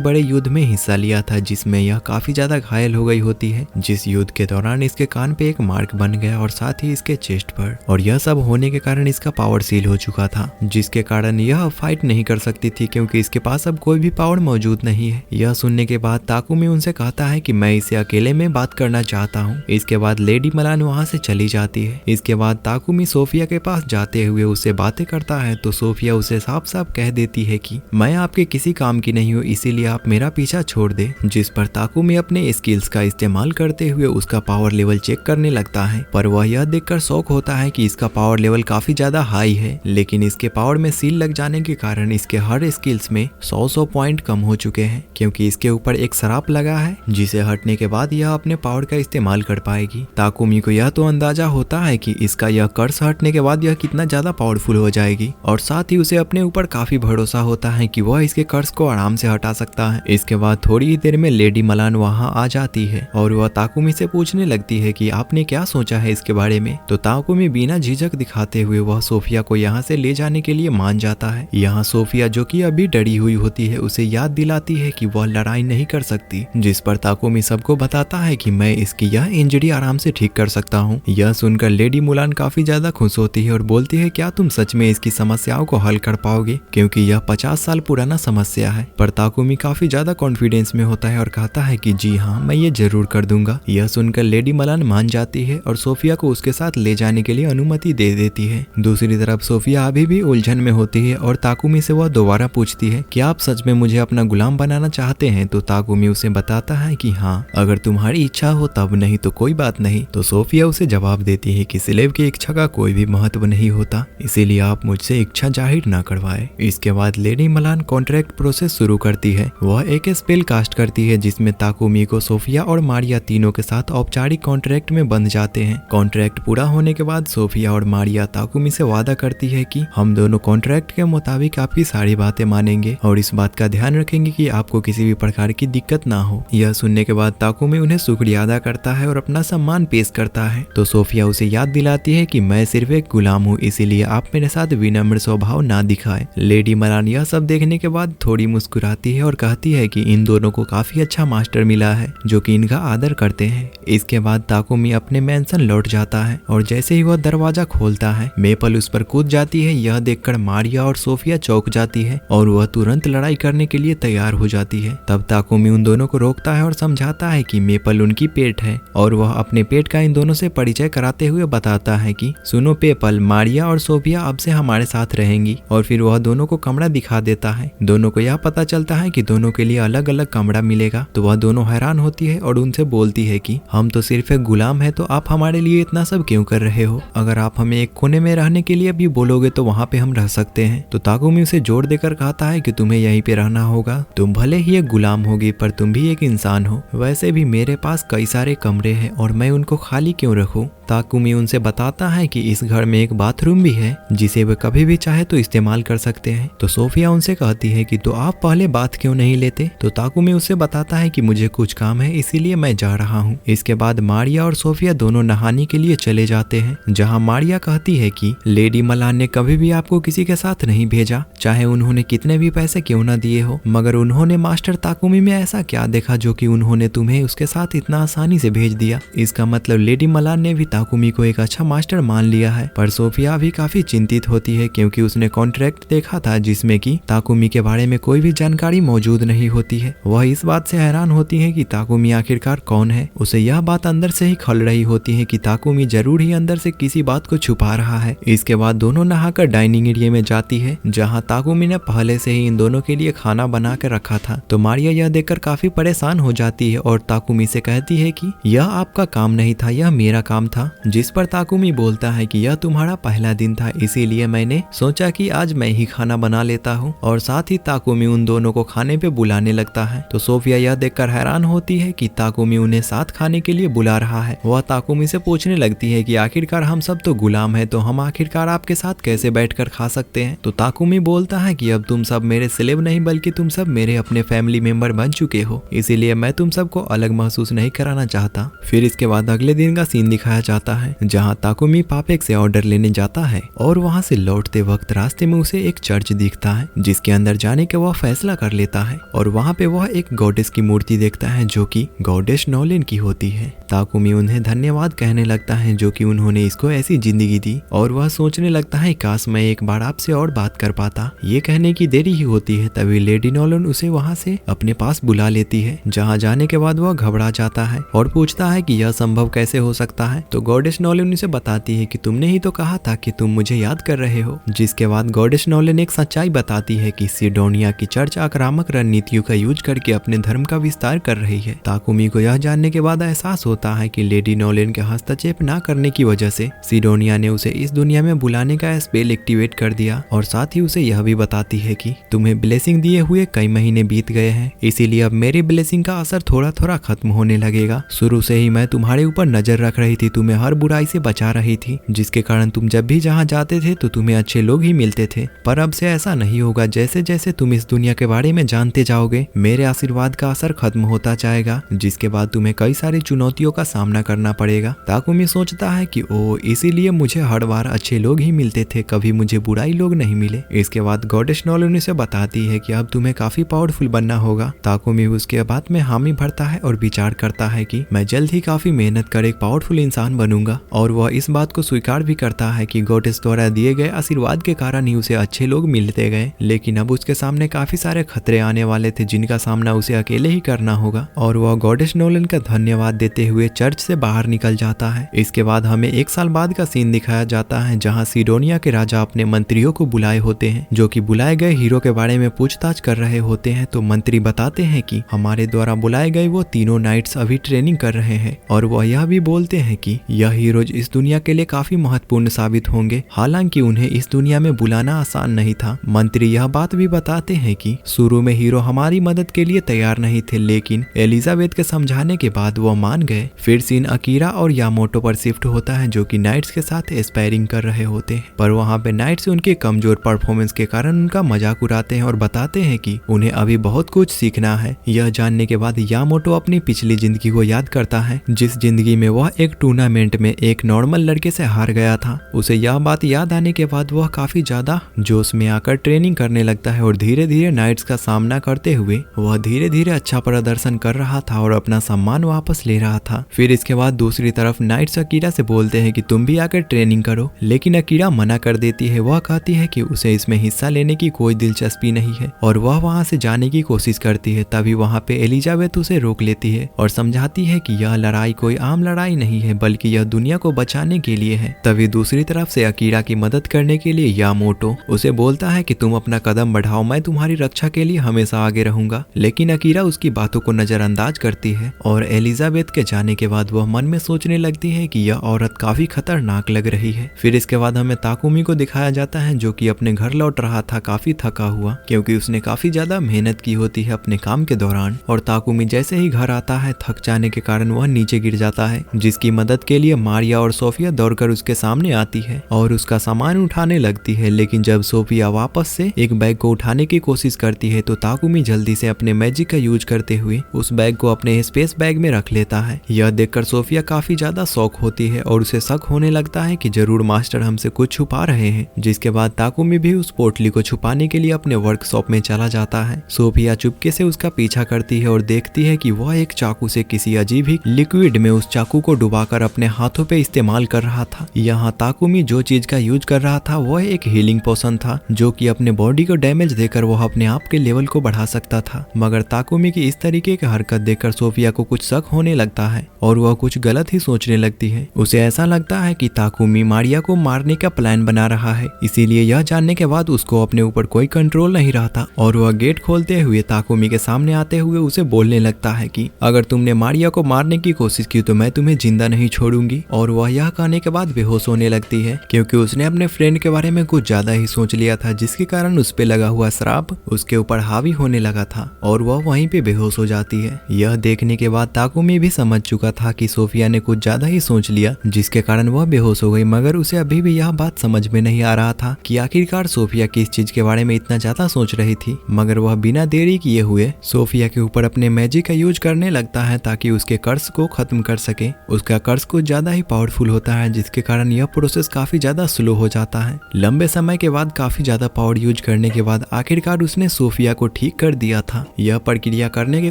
बड़े युद्ध में हिस्सा लिया था जिसमें यह काफी ज्यादा घायल हो गई होती है, जिस युद्ध के दौरान इसके कान पे एक मार्क बन गया और साथ ही इसके चेस्ट पर, और यह सब होने के कारण इसका पावर सील हो चुका था जिसके कारण यह फाइट नहीं कर सकती थी क्योंकि इसके पास अब कोई भी पावर मौजूद नहीं है। यह सुनने के बाद ताकुमी उनसे कहता है कि मैं इसे अकेले में बात करना चाहता हूँ। इसके बाद लेडी मलान वहाँ से चली जाती है। इसके बाद ताकुमी सोफिया के पास जाते हुए उससे बातें करता है तो सोफिया उसे साफ साफ कह देती है कि मैं आपके किसी काम की नहीं हूँ, इसीलिए आप मेरा पीछा छोड़ दे। जिस पर ताकुमी अपने स्किल्स का इस्तेमाल करते हुए उसका पावर लेवल चेक करने लगता है, पर वह यह देखकर शॉक होता है कि इसका पावर लेवल काफी ज्यादा हाई है, लेकिन इसके पावर में सील लग जाने के कारण इसके हर स्किल्स में 100 पॉइंट कम हो चुके हैं क्योंकि इसके ऊपर एक श्राप लगा है जिसे हटने के बाद यह अपने पावर का इस्तेमाल कर पाएगी। ताकुमी को यह तो अंदाजा होता है कि इसका यह कर्स हटने के बाद यह कितना ज्यादा पावरफुल हो जाएगी और साथ ही उसे अपने ऊपर काफी भरोसा होता है कि वह इसके कर्स को आराम से हटा सकता है। इसके बाद थोड़ी ही देर में लेडी मलान वहाँ आ जाती है और वह ताकुमी से पूछने लगती है कि आपने क्या सोचा है इसके बारे में। तो ताकुमी बिना झिझक दिखाते हुए वह सोफिया को यहाँ से ले जाने के लिए मान जाता है। यहाँ सोफिया जो कि अभी डरी हुई होती है उसे याद दिलाती है कि वह लड़ाई नहीं कर सकती, जिस पर ताकुमी सबको बताता है कि मैं इसकी यह इंजरी आराम से ठीक कर सकता हूँ। यह सुनकर लेडी मुलान काफी ज्यादा खुश होती है और बोलती है क्या तुम सच में इसकी समस्याओं को हल कर पाओगे क्योंकि यह 50 साल पुराना समस्या है। पर ताकुमी काफी ज्यादा कॉन्फिडेंस में होता है और कहता है कि जी हाँ मैं ये जरूर कर दूंगा। यह सुनकर लेडी मलान मान जाती है और सोफिया को उसके साथ ले जाने के लिए अनुमति दे देती है। दूसरी तरफ सोफिया अभी भी उलझन में होती है और ताकुमी से वह दोबारा पूछती है कि आप सच में मुझे अपना गुलाम बनाना चाहते हैं। तो ताकुमी उसे बताता है कि हाँ अगर तुम्हारी इच्छा हो तब, नहीं तो कोई बात नहीं। तो सोफिया उसे जवाब देती है कि स्लेव की इच्छा का कोई भी महत्व नहीं होता, इसीलिए आप मुझसे इच्छा जाहिर न करवाए। इसके बाद लेडी मलान कॉन्ट्रैक्ट प्रोसेस शुरू करती है। वह एक स्पेल कास्ट करती है जिसमें ताकुमी को सोफिया और मारिया तीनों के साथ औपचारिक कॉन्ट्रैक्ट में बंध जाते हैं। कॉन्ट्रैक्ट पूरा होने के बाद सोफिया और मारिया ताकुमी से वादा करती है कि हम दोनों कॉन्ट्रैक्ट के मुताबिक आपकी सारी बातें मानेंगे और इस बात का ध्यान रखेंगे कि आपको किसी भी प्रकार की दिक्कत ना हो। यह सुनने के बाद ताकुमी उन्हें शुक्रिया अदा करता है और अपना सम्मान पेश करता है। तो सोफिया उसे याद दिलाती है कि मैं सिर्फ एक गुलाम हूँ, इसीलिए आप मेरे साथ विनम्र स्वभाव ना दिखाए। लेडी मलान यह सब देखने के बाद थोड़ी मुस्कुराती है और कहती है कि इन दोनों को काफी अच्छा मास्टर मिला है जो कि इनका आदर करते हैं। इसके बाद ताकुमी अपने मैंसन लौट जाता है और जैसे ही वह दरवाजा खोलता है मेपल उस पर कूद जाती है। यह देखकर मारिया और सोफिया चौंक जाती है और वह तुरंत लड़ाई करने के लिए तैयार हो जाती है। तब ताकुमी उन दोनों को रोकता है और समझाता है कि मेपल उनकी पेट है और वह अपने पेट का इन दोनों से परिचय कराते हुए बताता है कि सुनो पेपल, मारिया और सोफिया अब से हमारे साथ रहेंगी। और फिर वह दोनों को कमरा दिखा देता है। दोनों को यह पता चलता है कि दोनों के लिए अलग अलग कमरा मिलेगा। तो वह दोनों हैरान होती है और उनसे बोलती है कि हम तो सिर्फ एक गुलाम है, तो आप हमारे लिए इतना सब क्यों कर रहे हो? अगर आप हमें एक कोने में रहने के लिए भी बोलोगे तो वहाँ पे हम रह सकते हैं। तो ताकुमी उसे जोर देकर कहता है कि तुम्हें यहीं पे रहना होगा। तुम भले ही एक गुलाम होगी पर तुम भी एक इंसान हो। वैसे भी मेरे पास कई सारे कमरे हैं और मैं उनको खाली क्यों रखूं? ताकुमी उनसे बताता है कि इस घर में एक बाथरूम भी है जिसे वे कभी भी चाहे तो इस्तेमाल कर सकते हैं। तो सोफिया उनसे कहती है कि तो आप पहले बात क्यों नहीं लेते? तो ताकुमी उससे बताता है कि मुझे कुछ काम है इसीलिए मैं जा रहा हूँ। इसके बाद मारिया और सोफिया दोनों नहाने के लिए चले जाते हैं, जहाँ मारिया कहती है कि लेडी मलान ने कभी भी आपको किसी के साथ नहीं भेजा, चाहे उन्होंने कितने भी पैसे क्यों न दिए हो, मगर उन्होंने मास्टर ताकुमी में ऐसा क्या देखा जो कि उन्होंने तुम्हें उसके साथ इतना आसानी से भेज दिया। इसका मतलब लेडी मलान ने भी ताकुमी को एक अच्छा मास्टर मान लिया है। पर सोफिया भी काफी चिंतित होती है क्योंकि उसने कॉन्ट्रैक्ट देखा था जिसमें कि ताकुमी के बारे में कोई भी जानकारी मौजूद नहीं होती है। वह इस बात से हैरान होती है कि ताकुमी आखिरकार कौन है। उसे यह बात अंदर से ही खल रही होती है कि ताकुमी जरूर ही अंदर से किसी बात को छुपा रहा है। इसके बाद दोनों नहाकर डाइनिंग एरिया में जाती है जहाँ ताकुमी ने पहले से ही इन दोनों के लिए खाना बना कर रखा था। तो मारिया यह देखकर काफी परेशान हो जाती है और ताकुमी से कहती है कि यह आपका काम नहीं था, यह मेरा काम था। जिस पर ताकुमी बोलता है कि यह तुम्हारा पहला दिन था, इसीलिए मैंने सोचा कि आज मैं ही खाना बना लेता हूँ। और साथ ही ताकुमी उन दोनों को खाने पे बुलाने लगता है। तो सोफिया यह देखकर हैरान होती है कि ताकुमी उन्हें साथ साथ खाने के लिए बुला रहा है। वह ताकुमी से पूछने लगती है कि आखिरकार हम सब तो गुलाम हैं, तो हम आखिरकार आपके साथ कैसे बैठकर खा सकते हैं। तो ताकुमी बोलता है कि अब तुम सब मेरे स्लेव नहीं बल्कि तुम सब मेरे अपने फैमिली मेंबर बन चुके हो, इसीलिए मैं तुम सबको अलग महसूस नहीं कराना चाहता। फिर इसके बाद अगले दिन का सीन दिखाया जाता है जहाँ ताकुमी पापेक से ऑर्डर लेने जाता है और वहाँ से लौटते वक्त रास्ते में उसे एक चर्च दिखता है जिसके अंदर जाने का वह फैसला कर लेता है और वहाँ पे वह एक गॉडेस की मूर्ति देखता है जो कि गॉडेस नोलेन की होती है। ताकुमी उन्हें धन्यवाद कहने लगता है जो कि उन्होंने इसको ऐसी जिंदगी दी और वह सोचने लगता है काश मैं एक बार आपसे और बात कर पाता। ये कहने की देरी ही होती है तभी लेडी नोलन उसे वहाँ से अपने पास बुला लेती है, जहाँ जाने के बाद वह घबरा जाता है और पूछता है कि यह संभव कैसे हो सकता है। तो गॉडेस नोलन उसे बताती है कि तुमने ही तो कहा था कि तुम मुझे याद कर रहे हो। जिसके बाद गॉडेस नोलन एक सच्चाई बताती है कि सिडोनिया की चर्च आक्रामक रणनीतियों का यूज करके अपने धर्म का विस्तार कर रही है। ताकुमी को यह जानने के बाद एहसास होता है कि लेडी नोलेन के हस्तक्षेप न करने की वजह से सिडोनिया ने उसे इस दुनिया में बुलाने का स्पेल एक्टिवेट कर दिया और साथ ही उसे यह भी बताती है कि तुम्हें ब्लेसिंग दिए हुए कई महीने बीत गए हैं, इसीलिए अब मेरी ब्लेसिंग का असर थोड़ा थोड़ा खत्म होने लगेगा। शुरू से ही मैं तुम्हारे ऊपर नजर रख रही थी, तुम्हें हर बुराई से बचा रही थी, जिसके कारण तुम जब भी जहाँ जाते थे तो तुम्हें अच्छे लोग ही मिलते थे। पर अब से ऐसा नहीं होगा। जैसे जैसे तुम इस दुनिया के बारे में जानते जाओगे मेरे आशीर्वाद का असर खत्म होता जाएगा, जिसके बाद तुम्हें कई सारी चुनौतियों का सामना करना पड़ेगा। ताकुमी सोचता है कि ओ इसीलिए मुझे हर बार अच्छे लोग ही मिलते थे, कभी मुझे बुराई लोग नहीं मिले। इसके बाद गॉडेस नोलन उसे बताती है कि अब तुम्हें काफी पावरफुल बनना होगा। ताकुमी उसके बात में हामी भरता है और विचार करता है कि मैं जल्द ही काफी मेहनत कर एक पावरफुल इंसान बनूंगा और वह इस बात को स्वीकार भी करता है कि गॉडेस द्वारा दिए गए आशीर्वाद के कारण ही उसे अच्छे लोग मिलते गए। लेकिन अब उसके सामने काफी सारे खतरे आने वाले थे जिनका सामना उसे अकेले ही करना होगा और वह गॉडेस नोलन का धन्यवाद देते हुए चर्च से बाहर निकल जाता है। इसके बाद हमें एक साल बाद का सीन दिखाया जाता है जहाँ सिडोनिया के राजा अपने मंत्रियों को बुलाए होते हैं जो कि बुलाए गए हीरो के बारे में पूछताछ कर रहे होते हैं। तो मंत्री बताते हैं कि हमारे द्वारा बुलाए गए वो तीनों नाइट्स अभी ट्रेनिंग कर रहे हैं और वह यह भी बोलते हैं कि यह हीरोज इस दुनिया के लिए काफी महत्वपूर्ण साबित होंगे, हालांकि उन्हें इस दुनिया में बुलाना आसान नहीं था। मंत्री यह बात भी बताते हैं कि शुरू में हीरो हमारी मदद के लिए तैयार नहीं थे, लेकिन एलिजाबेथ के समझाने के बाद वो मान गए। फिर सीन अकीरा और यामोटो पर शिफ्ट होता है जो कि नाइट्स के साथ एस्पायरिंग कर रहे होते हैं, पर वहाँ पे नाइट्स उनके कमजोर परफॉर्मेंस के कारण उनका मजाक उड़ाते हैं और बताते हैं कि उन्हें अभी बहुत कुछ सीखना है। यह जानने के बाद यामोटो अपनी पिछली जिंदगी को याद करता है जिस जिंदगी में वह एक टूर्नामेंट में एक नॉर्मल लड़के से हार गया था। उसे यह बात याद आने के बाद वह काफी ज्यादा जोश में आकर ट्रेनिंग करने लगता है और धीरे धीरे नाइट्स का सामना करते हुए वह धीरे धीरे अच्छा प्रदर्शन कर रहा था और अपना सम्मान वापस ले रहा था। फिर इसके बाद दूसरी तरफ नाइट्स अकीरा से बोलते हैं कि तुम भी आकर ट्रेनिंग करो, लेकिन अकीरा मना कर देती है। वह कहती है कि उसे इसमें हिस्सा लेने की कोई दिलचस्पी नहीं है और वह वहाँ से जाने की कोशिश करती है। तभी वहाँ पे एलिजाबेथ उसे रोक लेती है और समझाती है कि यह लड़ाई कोई आम लड़ाई नहीं है बल्कि यह दुनिया को बचाने के लिए है। तभी दूसरी तरफ से अकीरा की मदद करने के लिए यामोटो उसे बोलता है कि तुम अपना कदम बढ़ाओ, मैं तुम्हारी रक्षा के लिए हमेशा आगे रहूंगा। लेकिन अकीरा उसकी बातों को नजरअंदाज करती है और एलिजाबेथ के जाने के बाद वह मन में सोचने लगती है कि यह औरत काफी खतरनाक लग रही है। फिर इसके बाद हमें ताकुमी को दिखाया जाता है जो कि अपने घर लौट रहा था काफी थका हुआ, क्योंकि उसने काफी ज्यादा मेहनत की होती है अपने काम के दौरान। और ताकुमी जैसे ही घर आता है थक जाने के कारण वह नीचे गिर जाता है, जिसकी मदद के लिए मारिया और सोफिया दौड़कर उसके सामने आती है और उसका सामान उठाने लगती है। लेकिन जब सोफिया वापस से एक बैग को उठाने की कोशिश करती है तो ताकुमी जल्दी से अपने मैजिक का यूज करते हुए उस बैग को अपने स्पेस बैग में रख लेता है। यह देखकर सोफिया काफी ज्यादा शॉक होती है और उसे शक होने लगता है कि जरूर मास्टर हमसे कुछ छुपा रहे हैं। जिसके बाद ताकुमी भी उस पोटली को छुपाने के लिए अपने वर्कशॉप में चला जाता है। सोफिया चुपके से उसका पीछा करती है और देखती है कि वह एक चाकू से किसी अजीब ही लिक्विड में उस चाकू को डुबाकर अपने हाथों पे इस्तेमाल कर रहा था। यहाँ ताकुमी जो चीज का यूज कर रहा था वह एक हीलिंग पोशन था जो कि अपने बॉडी को डैमेज देकर वह अपने आप के लेवल को बढ़ा सकता था। मगर ताकुमी की इस तरीके की हरकत देखकर सोफिया को कुछ शक होने लगता है और वह कुछ गलत ही सोचने लगती है। उसे ऐसा लगता है कि ताकुमी मारिया को मारने का प्लान बना रहा है, इसीलिए यह जानने के बाद उसको अपने ऊपर कोई कंट्रोल नहीं रहता और वह गेट खोलते हुए ताकुमी के सामने आते हुए उसे बोलने लगता है कि अगर तुमने मारिया को मारने की कोशिश की तो मैं तुम्हें जिंदा नहीं छोड़ूंगी। और वह यह कहने के बाद बेहोश होने लगती है क्योंकि उसने अपने फ्रेंड के बारे में कुछ ज्यादा ही सोच लिया था, जिसके कारण उस पे लगा हुआ श्राप उसके ऊपर हावी होने लगा था और वह वहीं पे बेहोश हो जाती है। यह देखने के बाद ताकुमी भी समझ चुका था कि सोफिया ने कुछ ज्यादा ही सोच लिया, जिसके कारण वह बेहोश हो गई। मगर उसे अभी भी यह बात समझ में नहीं आ रहा था कि आखिरकार सोफिया किस चीज के बारे में इतना ज्यादा सोच रही थी। मगर वह बिना देरी किए हुए सोफिया के ऊपर अपने मैजिक का यूज करने लगता है ताकि उसके कर्ज को खत्म कर सके। उसका कर्ज कुछ ज्यादा ही पावरफुल होता है, जिसके कारण यह प्रोसेस काफी ज्यादा स्लो हो जाता है। लंबे समय के बाद काफी ज्यादा पावर यूज करने के बाद आखिरकार उसने सोफिया को ठीक कर दिया था। यह प्रक्रिया करने के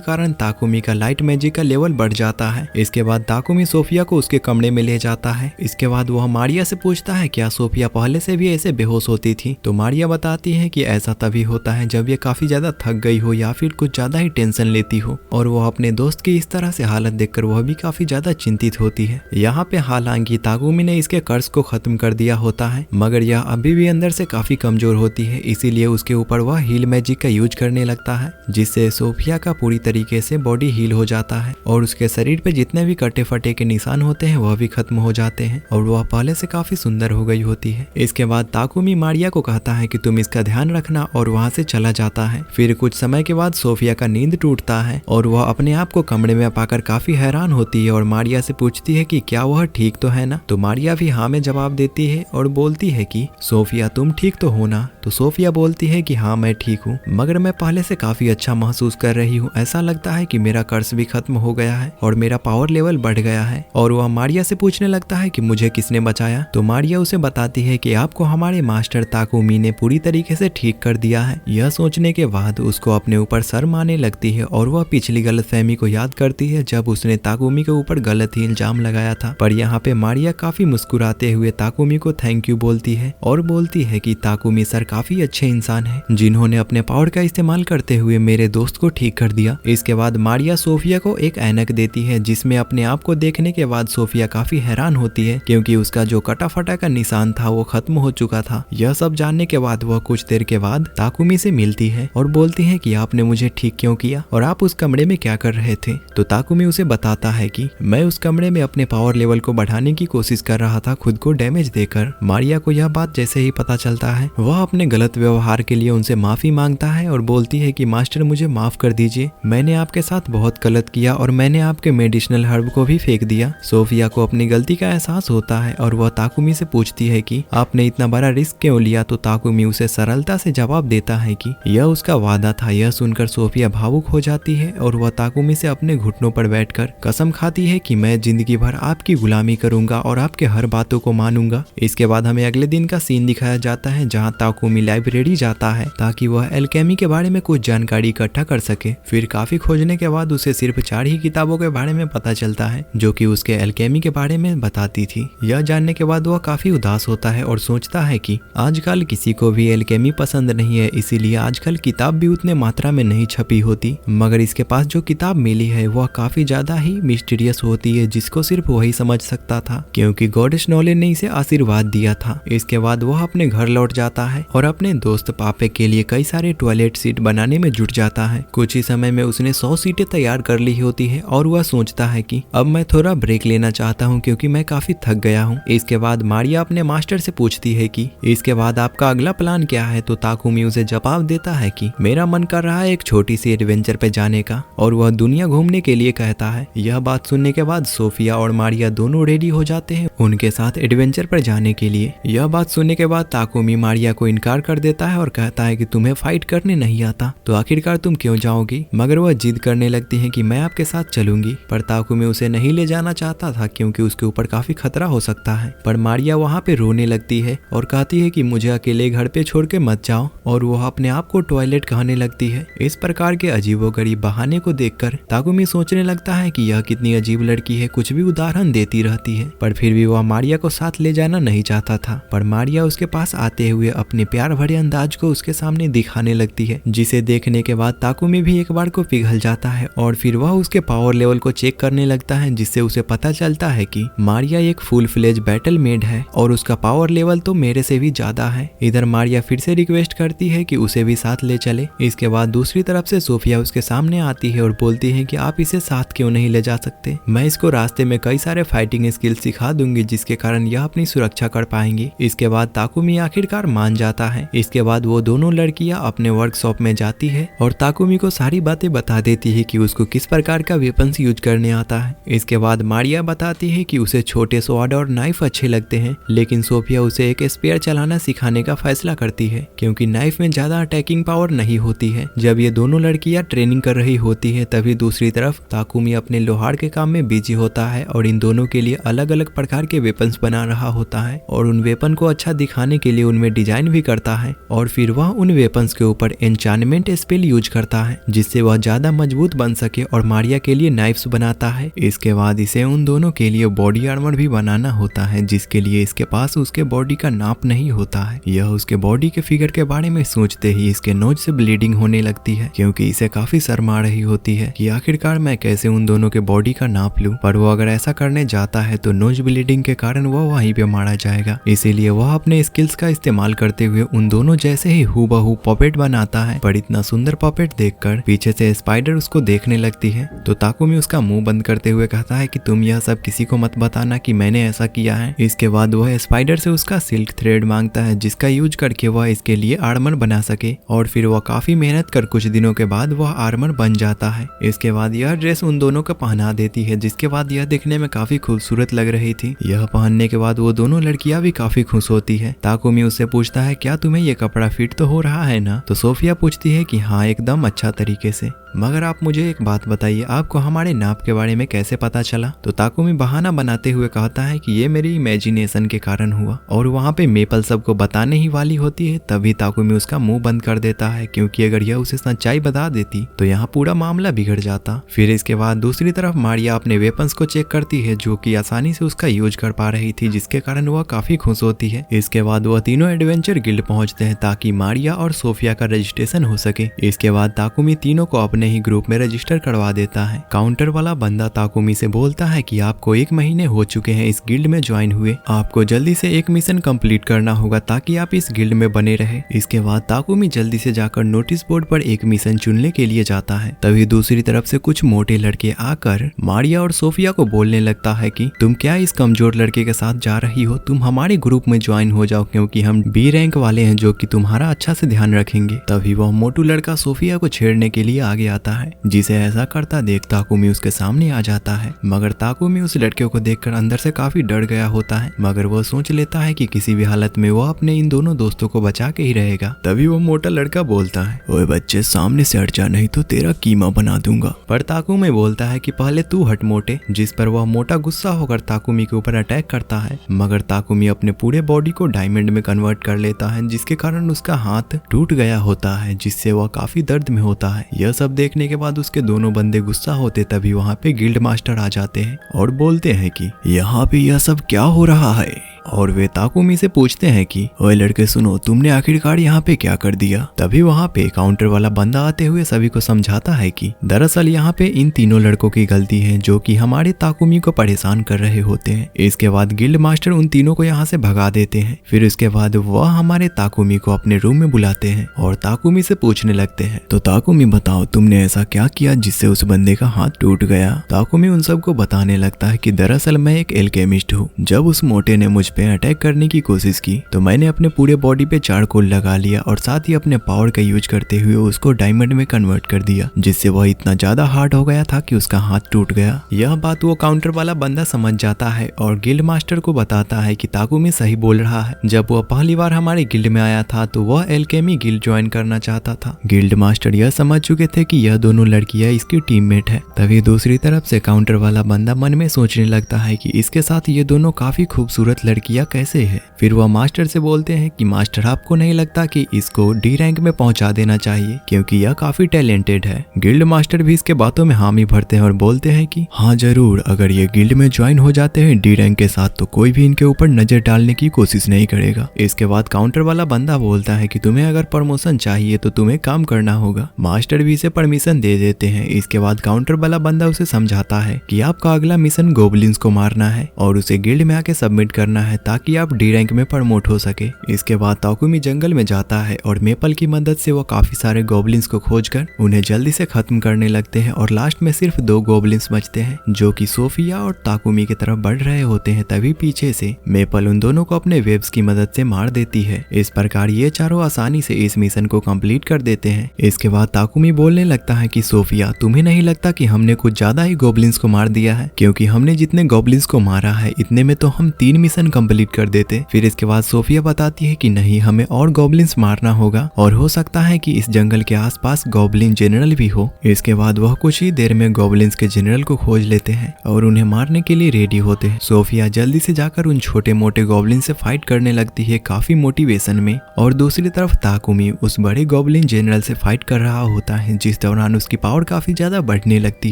कारण ताकुमी का लाइट मैजिक का लेवल बढ़ जाता है। इसके बाद ताकुमी सोफिया को उसके कमरे में ले जाता है। इसके बाद वह मारिया से पूछता है क्या सोफिया पहले से भी ऐसे बेहोश होती थी। तो मारिया बताती है कि ऐसा तभी होता है जब ये काफी ज्यादा थक गई हो या फिर कुछ ज्यादा ही टेंशन लेती हो। और वह अपने दोस्त की इस तरह से हालत देखकर वह भी काफी ज्यादा चिंतित होती है। यहाँ पे हालांकि ताकुमी ने इसके कर्ज को खत्म कर दिया होता है, मगर यह अभी भी अंदर से काफी कमजोर होती है। इसीलिए उसके ऊपर वह हील मैजिक का यूज करने लगता है, जिससे सोफिया का पूरी तरीके से बॉडी हील हो जाता है और उसके शरीर पे जितने भी कटे फटे के निशान होते हैं वह भी खत्म हो जाते हैं और वह पहले से काफी सुंदर हो गई होती है। इसके बाद ताकुमी मारिया को कहता है कि तुम इसका ध्यान रखना और वहाँ से चला जाता है। फिर कुछ समय के बाद सोफिया का नींद टूटता है और वह अपने आप को कमरे में पाकर काफी हैरान होती है और मारिया से पूछती है कि क्या वह ठीक तो है ना। तो मारिया भी हाँ में जवाब देती है और बोलती है कि सोफिया तुम ठीक तो हो ना। तो सोफिया बोलती है कि हाँ मैं ठीक हूँ, मगर मैं पहले से काफी अच्छा महसूस कर रही हूँ। ऐसा लगता है कि मेरा कर्ज भी खत्म हो गया है और मेरा पावर लेवल बढ़ गया है। और वह मारिया से पूछने लगता है कि मुझे किसने बचाया। तो मारिया उसे बताती है कि आपको हमारे मास्टर ताकुमी ने पूरी तरीके से ठीक कर दिया है। यह सोचने के बाद उसको अपने ऊपर शर्म आने लगती है और वह पिछली गलतफहमी को याद करती है जब उसने ताकुमी के ऊपर गलत ही इल्जाम लगाया था। पर यहाँ पे मारिया काफी मुस्कुराते हुए ताकुमी को थैंक यू बोलती है और बोलती है कि ताकुमी सर काफी अच्छे इंसान है जिन्होंने अपने पावर का इस्तेमाल करते हुए मेरे दोस्त को ठीक कर दिया। इसके बाद मारिया सोफिया को एक ऐनक देती है, जिसमें अपने आप को देखने के बाद सोफिया काफी हैरान होती है क्योंकि उसका जो कटा फटा का निशान था वो खत्म हो चुका था। यह सब जानने के बाद वह कुछ देर के बाद ताकुमी से मिलती है और बोलती है कि आपने मुझे ठीक क्यों किया और आप उस कमरे में क्या कर रहे थे। तो ताकुमी उसे बताता है कि मैं उस कमरे में अपने पावर लेवल को बढ़ाने की कोशिश कर रहा था खुद को डैमेज देकर। मारिया को यह बात जैसे ही पता चलता है वह अपने गलत व्यवहार के लिए उनसे माफी मांगता है और बोलती है कि मास्टर मुझे माफ कर दीजिए, मैंने आपके साथ बहुत गलत किया और मैंने आपके मेडिसिनल हर्ब को भी फेंक दिया। सोफिया को अपनी गलती का एहसास होता है और वह ताकुमी से पूछती है कि आपने इतना बड़ा रिस्क क्यों लिया। तो ताकुमी उसे सरलता से जवाब देता है कि यह उसका वादा था। यह सुनकर सोफिया भावुक हो जाती है और वह ताकुमी से अपने घुटनों पर बैठकर कसम खाती है कि मैं जिंदगी भर आपकी गुलामी करूंगा और आपके हर बातों को मानूंगा। इसके बाद हमें अगले दिन का सीन दिखाया जाता है जहाँ ताकुमी लाइब्रेरी जाता है ताकि वह एल्केमी के बारे में कुछ जानकारी इकट्ठा कर सके। फिर काफी खोजने के बाद उसे सिर्फ 4 ही किताबों के बारे में पता चलता है जो कि उसके एल्केमी के बारे में बताती थी। यह जानने के बाद वह काफी उदास होता है और सोचता है कि आजकल किसी को भी एल्केमी पसंद नहीं है, इसीलिए आजकल किताब भी उतने मात्रा में नहीं छपी होती। मगर इसके पास जो किताब मिली है वह काफी ज्यादा ही मिस्टीरियस होती है, जिसको सिर्फ वही समझ सकता था क्योंकि गॉडेस नॉले ने इसे आशीर्वाद दिया था। इसके बाद वह अपने घर लौट जाता है और अपने दोस्त पापे के लिए कई सारे टॉयलेट सीट बनाने में जुट जाता है। कुछ ही समय में उसने 100 सीटें तैयार कर ली होती है और वह सोचता है कि अब मैं थोड़ा ब्रेक लेना चाहता हूँ क्योंकि मैं काफी थक गया हूँ। इसके बाद मारिया अपने मास्टर से पूछती है कि इसके बाद आपका अगला प्लान क्या है। तो ताकुमी उसे जवाब देता है कि मेरा मन कर रहा है एक छोटी सी एडवेंचर पे जाने का और वह दुनिया घूमने के लिए कहता है। यह बात सुनने के बाद सोफिया और मारिया दोनों रेडी हो जाते हैं उनके साथ एडवेंचर पर जाने के लिए। यह बात सुनने के बाद ताकुमी मारिया को इनकार कर देता है और कहता है कि तुम्हें फाइट करने नहीं आता तो आखिरकार तुम क्यों जाओगी। मगर वह जिद करने लगती है कि मैं आपके साथ चलूंगी। पर ताकुमी उसे नहीं ले जाना चाहता था क्योंकि उसके ऊपर काफी खतरा हो सकता है। पर मारिया वहाँ पे रोने लगती है और कहती है कि मुझे अकेले घर पे छोड़ के मत जाओ और वह अपने आप को टॉयलेट कहने लगती है। इस प्रकार के अजीबोगरीब बहाने को देखकर ताकुमी सोचने लगता है कि यह कितनी अजीब लड़की है, कुछ भी उदाहरण देती रहती है। पर फिर भी वह मारिया को साथ ले जाना नहीं चाहता था। पर मारिया उसके पास आते हुए अपने प्यार भरे अंदाज को उसके सामने दिखाने लगती है, जिसे देखने के बाद ताकुमी भी एक बार को पिघल जाता है और फिर वह उसके पावर लेवल को चेक करने लगता है, जिससे उसे पता चलता है कि मारिया एक फुल फ्लेज बैटल मेड है और उसका पावर लेवल तो मेरे से भी ज्यादा है। इधर मारिया फिर से रिक्वेस्ट करती है कि उसे भी साथ ले चले। इसके बाद दूसरी तरफ से सोफिया उसके सामने आती है और बोलती है कि आप इसे साथ क्यों नहीं ले जा सकते, मैं इसको रास्ते में कई सारे फाइटिंग स्किल सिखा दूंगी जिसके कारण यह अपनी सुरक्षा कर पाएंगी। इसके बाद ताकुमी आखिरकार मान जाता है। इसके बाद वो दोनों लड़कियां अपने वर्कशॉप में जाती है और ताकुमी को सारी बातें बता देती है कि उसको किस प्रकार का वेपन्स यूज करने आता है। इसके बाद मारिया बताती है कि उसे छोटे स्वॉर्ड और नाइफ अच्छे लगते हैं, लेकिन सोफिया उसे एक स्पेयर चलाना सिखाने का फैसला करती है क्योंकि नाइफ में ज्यादा अटैकिंग पावर नहीं होती है। जब ये दोनों लड़कियां ट्रेनिंग कर रही होती है तभी दूसरी तरफ ताकुमी अपने लोहार के काम में बिजी होता है और इन दोनों के लिए अलग अलग प्रकार के वेपन्स बना रहा होता है और उन वेपन को अच्छा दिखाने के लिए उनमें डिजाइन भी करता है और फिर वह उन वेपन्स के ऊपर एन्चांटमेंट स्पेल यूज करता है जिससे वह ज्यादा मजबूत बन सके और मारिया के लिए नाइफ्स बनाता है। इसके बाद इसे उन दोनों के लिए बॉडी आर्मर भी बनाना होता है जिसके लिए इसके पास उसके बॉडी का नाप नहीं होता है। यह उसके बॉडी के फिगर के बारे में सोचते ही इसके नोज से ब्लीडिंग होने लगती है क्योंकि इसे काफी शर्म आ रही होती है कि आखिरकार मैं कैसे उन दोनों के बॉडी का नाप लूं, पर वो अगर ऐसा करने जाता है तो नोज ब्लीडिंग के कारण वह वहीं पे मारा जाएगा। इसीलिए वह अपने स्किल्स का इस्तेमाल करते हुए उन दोनों जैसे ही हूबहू पपेट बनाता है। पर इतना सुंदर पपेट देखकर पीछे से स्पाइडर उसको देखने लगती है तो ताकुमी उसका मुंह बंद करते हुए कहता है कि तुम यह सब किसी को मत बताना कि मैंने ऐसा किया है। इसके बाद वह स्पाइडर से उसका सिल्क थ्रेड मांगता है जिसका यूज करके वह इसके लिए आर्मर बना सके और फिर वह काफी मेहनत कर कुछ दिनों के बाद वह आर्मर बन जाता है। इसके बाद यह ड्रेस उन दोनों को पहना देती है जिसके बाद यह दिखने में काफी खूबसूरत लग रही थी। यह पहनने के बाद वो दोनों लड़कियां भी काफी खुश होती है। ताकुमी उससे पूछता है क्या तुम्हें ये कपड़ा फिट तो हो रहा है ना? तो सोफिया पूछती है कि हाँ एकदम अच्छा तरीके से, मगर आप मुझे एक बात बताइए, आपको हमारे नाप के बारे में कैसे पता चला? तो ताकुमी बहाना बनाते हुए कहता है कि ये मेरी इमेजिनेशन के कारण हुआ और वहाँ पे मेपल सबको बताने ही वाली होती है। तभी ताकुमी उसका मुंह बंद कर देता है क्योंकि अगर यह उसे सच्चाई बता देती तो यहाँ पूरा मामला बिगड़ जाता। फिर इसके बाद दूसरी तरफ मारिया अपने वेपन्स को चेक करती है जो कि आसानी से उसका यूज कर पा रही थी जिसके कारण वह काफी खुश होती है। इसके बाद वह तीनों एडवेंचर गिल्ड पहुंचते हैं ताकि मारिया और सोफिया का रजिस्ट्रेशन हो सके। इसके बाद ताकुमी तीनों को अपने ही ग्रुप में रजिस्टर करवा देता है। काउंटर वाला बंदा ताकुमी से बोलता है कि आपको 1 महीने हो चुके हैं इस गिल्ड में ज्वाइन हुए, आपको जल्दी से एक मिशन कंप्लीट करना होगा ताकि आप इस गिल्ड में बने रहे। इसके बाद ताकुमी जल्दी से जाकर नोटिस बोर्ड पर एक मिशन चुनने के लिए जाता है। तभी दूसरी तरफ से कुछ मोटे लड़के आकर मारिया और सोफिया को बोलने लगता है कि तुम क्या इस कमजोर लड़के के साथ जा रही हो, तुम हमारे ग्रुप में ज्वाइन हो जाओ क्योंकि हम बी रैंक वाले हैं जो कि तुम्हारा अच्छा से ध्यान रखेंगे। तभी वह मोटू लड़का सोफिया को छेड़ने के लिए आगे आता है, जिसे ऐसा करता देख ताकुमी उसके सामने आ जाता है। मगर ताकुमी उस लड़के को देखकर अंदर से काफी डर गया होता है, मगर वह सोच लेता है कि किसी भी हालत में वह अपने इन दोनों दोस्तों को बचा के ही रहेगा। तभी वो मोटा लड़का बोलता है, ओए बच्चे सामने से हट जा नहीं तो तेरा कीमा बना दूंगा। पर ताकुमी बोलता है कि पहले तू हट मोटे, जिस पर वह मोटा गुस्सा होकर ताकुमी के ऊपर अटैक करता है। मगर ताकुमी अपने पूरे बॉडी को डायमंड में कन्वर्ट कर लेता है जिसके कारण उसका हाथ टूट गया होता है जिससे वह काफी दर्द में होता है। यह सब देखने के बाद उसके दोनों बंदे गुस्सा होते तभी वहाँ पे गिल्ड मास्टर आ जाते हैं और बोलते हैं कि यहाँ पे यह सब क्या हो रहा है। और वे ताकुमी से पूछते हैं कि ओए लड़के सुनो, तुमने आखिरकार यहाँ पे क्या कर दिया? तभी वहाँ पे काउंटर वाला बंदा आते हुए सभी को समझाता है कि दरअसल यहाँ पे इन तीनों लड़कों की गलती है जो कि हमारे ताकुमी को परेशान कर रहे होते हैं। इसके बाद गिल्ड मास्टर उन तीनों को यहाँ से भगा देते हैं। फिर उसके बाद वह हमारे ताकुमी को अपने रूम में बुलाते हैं और ताकुमी से पूछने लगते हैं, तो ताकुमी बताओ तुमने ऐसा क्या किया जिससे उस बंदे का हाथ टूट गया? ताकुमी उन सबको बताने लगता है कि दरअसल मैं एक एल्केमिस्ट हूँ। जब उस मोटे ने मुझ पे अटैक करने की कोशिश की तो मैंने अपने पूरे बॉडी पे चारकोल लगा लिया और साथ ही अपने पावर का यूज करते हुए उसको डायमंड में कन्वर्ट कर दिया जिससे वह इतना ज्यादा हार्ड हो गया था कि उसका हाथ टूट गया। यह बात वो काउंटर वाला बंदा समझ जाता है और गिल्ड मास्टर को बताता है कि ताकुमी सही बोल रहा है। जब वह पहली बार हमारे गिल्ड में आया था तो वह एल्केमी गिल्ड ज्वाइन करना चाहता था। गिल्ड मास्टर यह समझ चुके थे कि यह दोनों लड़कियां इसकी टीममेट है। तभी दूसरी तरफ से काउंटर वाला बंदा मन में सोचने लगता है कि इसके साथ ये दोनों काफी खूबसूरत लड़कियां कैसे है। फिर वह मास्टर से बोलते हैं कि मास्टर आपको नहीं लगता कि इसको डी रैंक में पहुंचा देना चाहिए क्योंकि यह काफी टैलेंटेड है। गिल्ड मास्टर भी इसके बातों में हामी भरते हैं और बोलते हैं कि हाँ जरूर, अगर ये गिल्ड में ज्वाइन हो जाते हैं डी रैंक के साथ तो कोई भी इनके ऊपर नजर डालने की कोशिश नहीं करेगा। इसके बाद काउंटर वाला बंदा बोलता है कि तुम्हें अगर प्रमोशन चाहिए तो तुम्हें काम करना होगा। मास्टर भी इसे परमिशन दे देते हैं। इसके बाद काउंटर वाला बंदा उसे समझाता है कि आपका अगला मिशन गोबलिन्स को मारना है और उसे गिल्ड में आके सबमिट करना है ताकि आप डी रैंक में प्रमोट हो सके। इसके बाद ताकुमी जंगल में जाता है और मेपल की मदद से वो काफी सारे गॉब्लिन्स को खोजकर उन्हें जल्दी से खत्म करने लगते हैं और लास्ट में सिर्फ 2 गॉब्लिन्स बचते हैं जो कि सोफिया और ताकुमी की तरफ बढ़ रहे होते हैं। तभी पीछे से मेपल उन दोनों को अपने वेब्स की मदद से मार देती है। इस प्रकार ये चारों आसानी से इस मिशन को कंप्लीट कर देते हैं। इसके बाद ताकुमी बोलने लगता है कि सोफिया, तुम्हें नहीं लगता कि हमने कुछ ज्यादा ही गॉब्लिन्स को मार दिया है? क्योंकि हमने जितने गॉब्लिन्स को मारा है इतने में तो हम 3 मिशन कंप्लीट कर देते। फिर इसके बाद सोफिया बताती है कि नहीं, हमें और गॉब्लिन्स मारना होगा और हो सकता है कि इस जंगल के आसपास गॉब्लिन जनरल भी हो। इसके बाद वह कुछ ही देर में गॉब्लिन्स के जनरल को खोज लेते हैं और उन्हें मारने के लिए रेडी होते हैं। सोफिया जल्दी से जाकर उन छोटे मोटे गॉब्लिन से फाइट करने लगती है काफी मोटिवेशन में, और दूसरी तरफ ताकुमी उस बड़े गॉब्लिन जनरल से फाइट कर रहा होता है, जिस दौरान उसकी पावर काफी ज्यादा बढ़ने लगती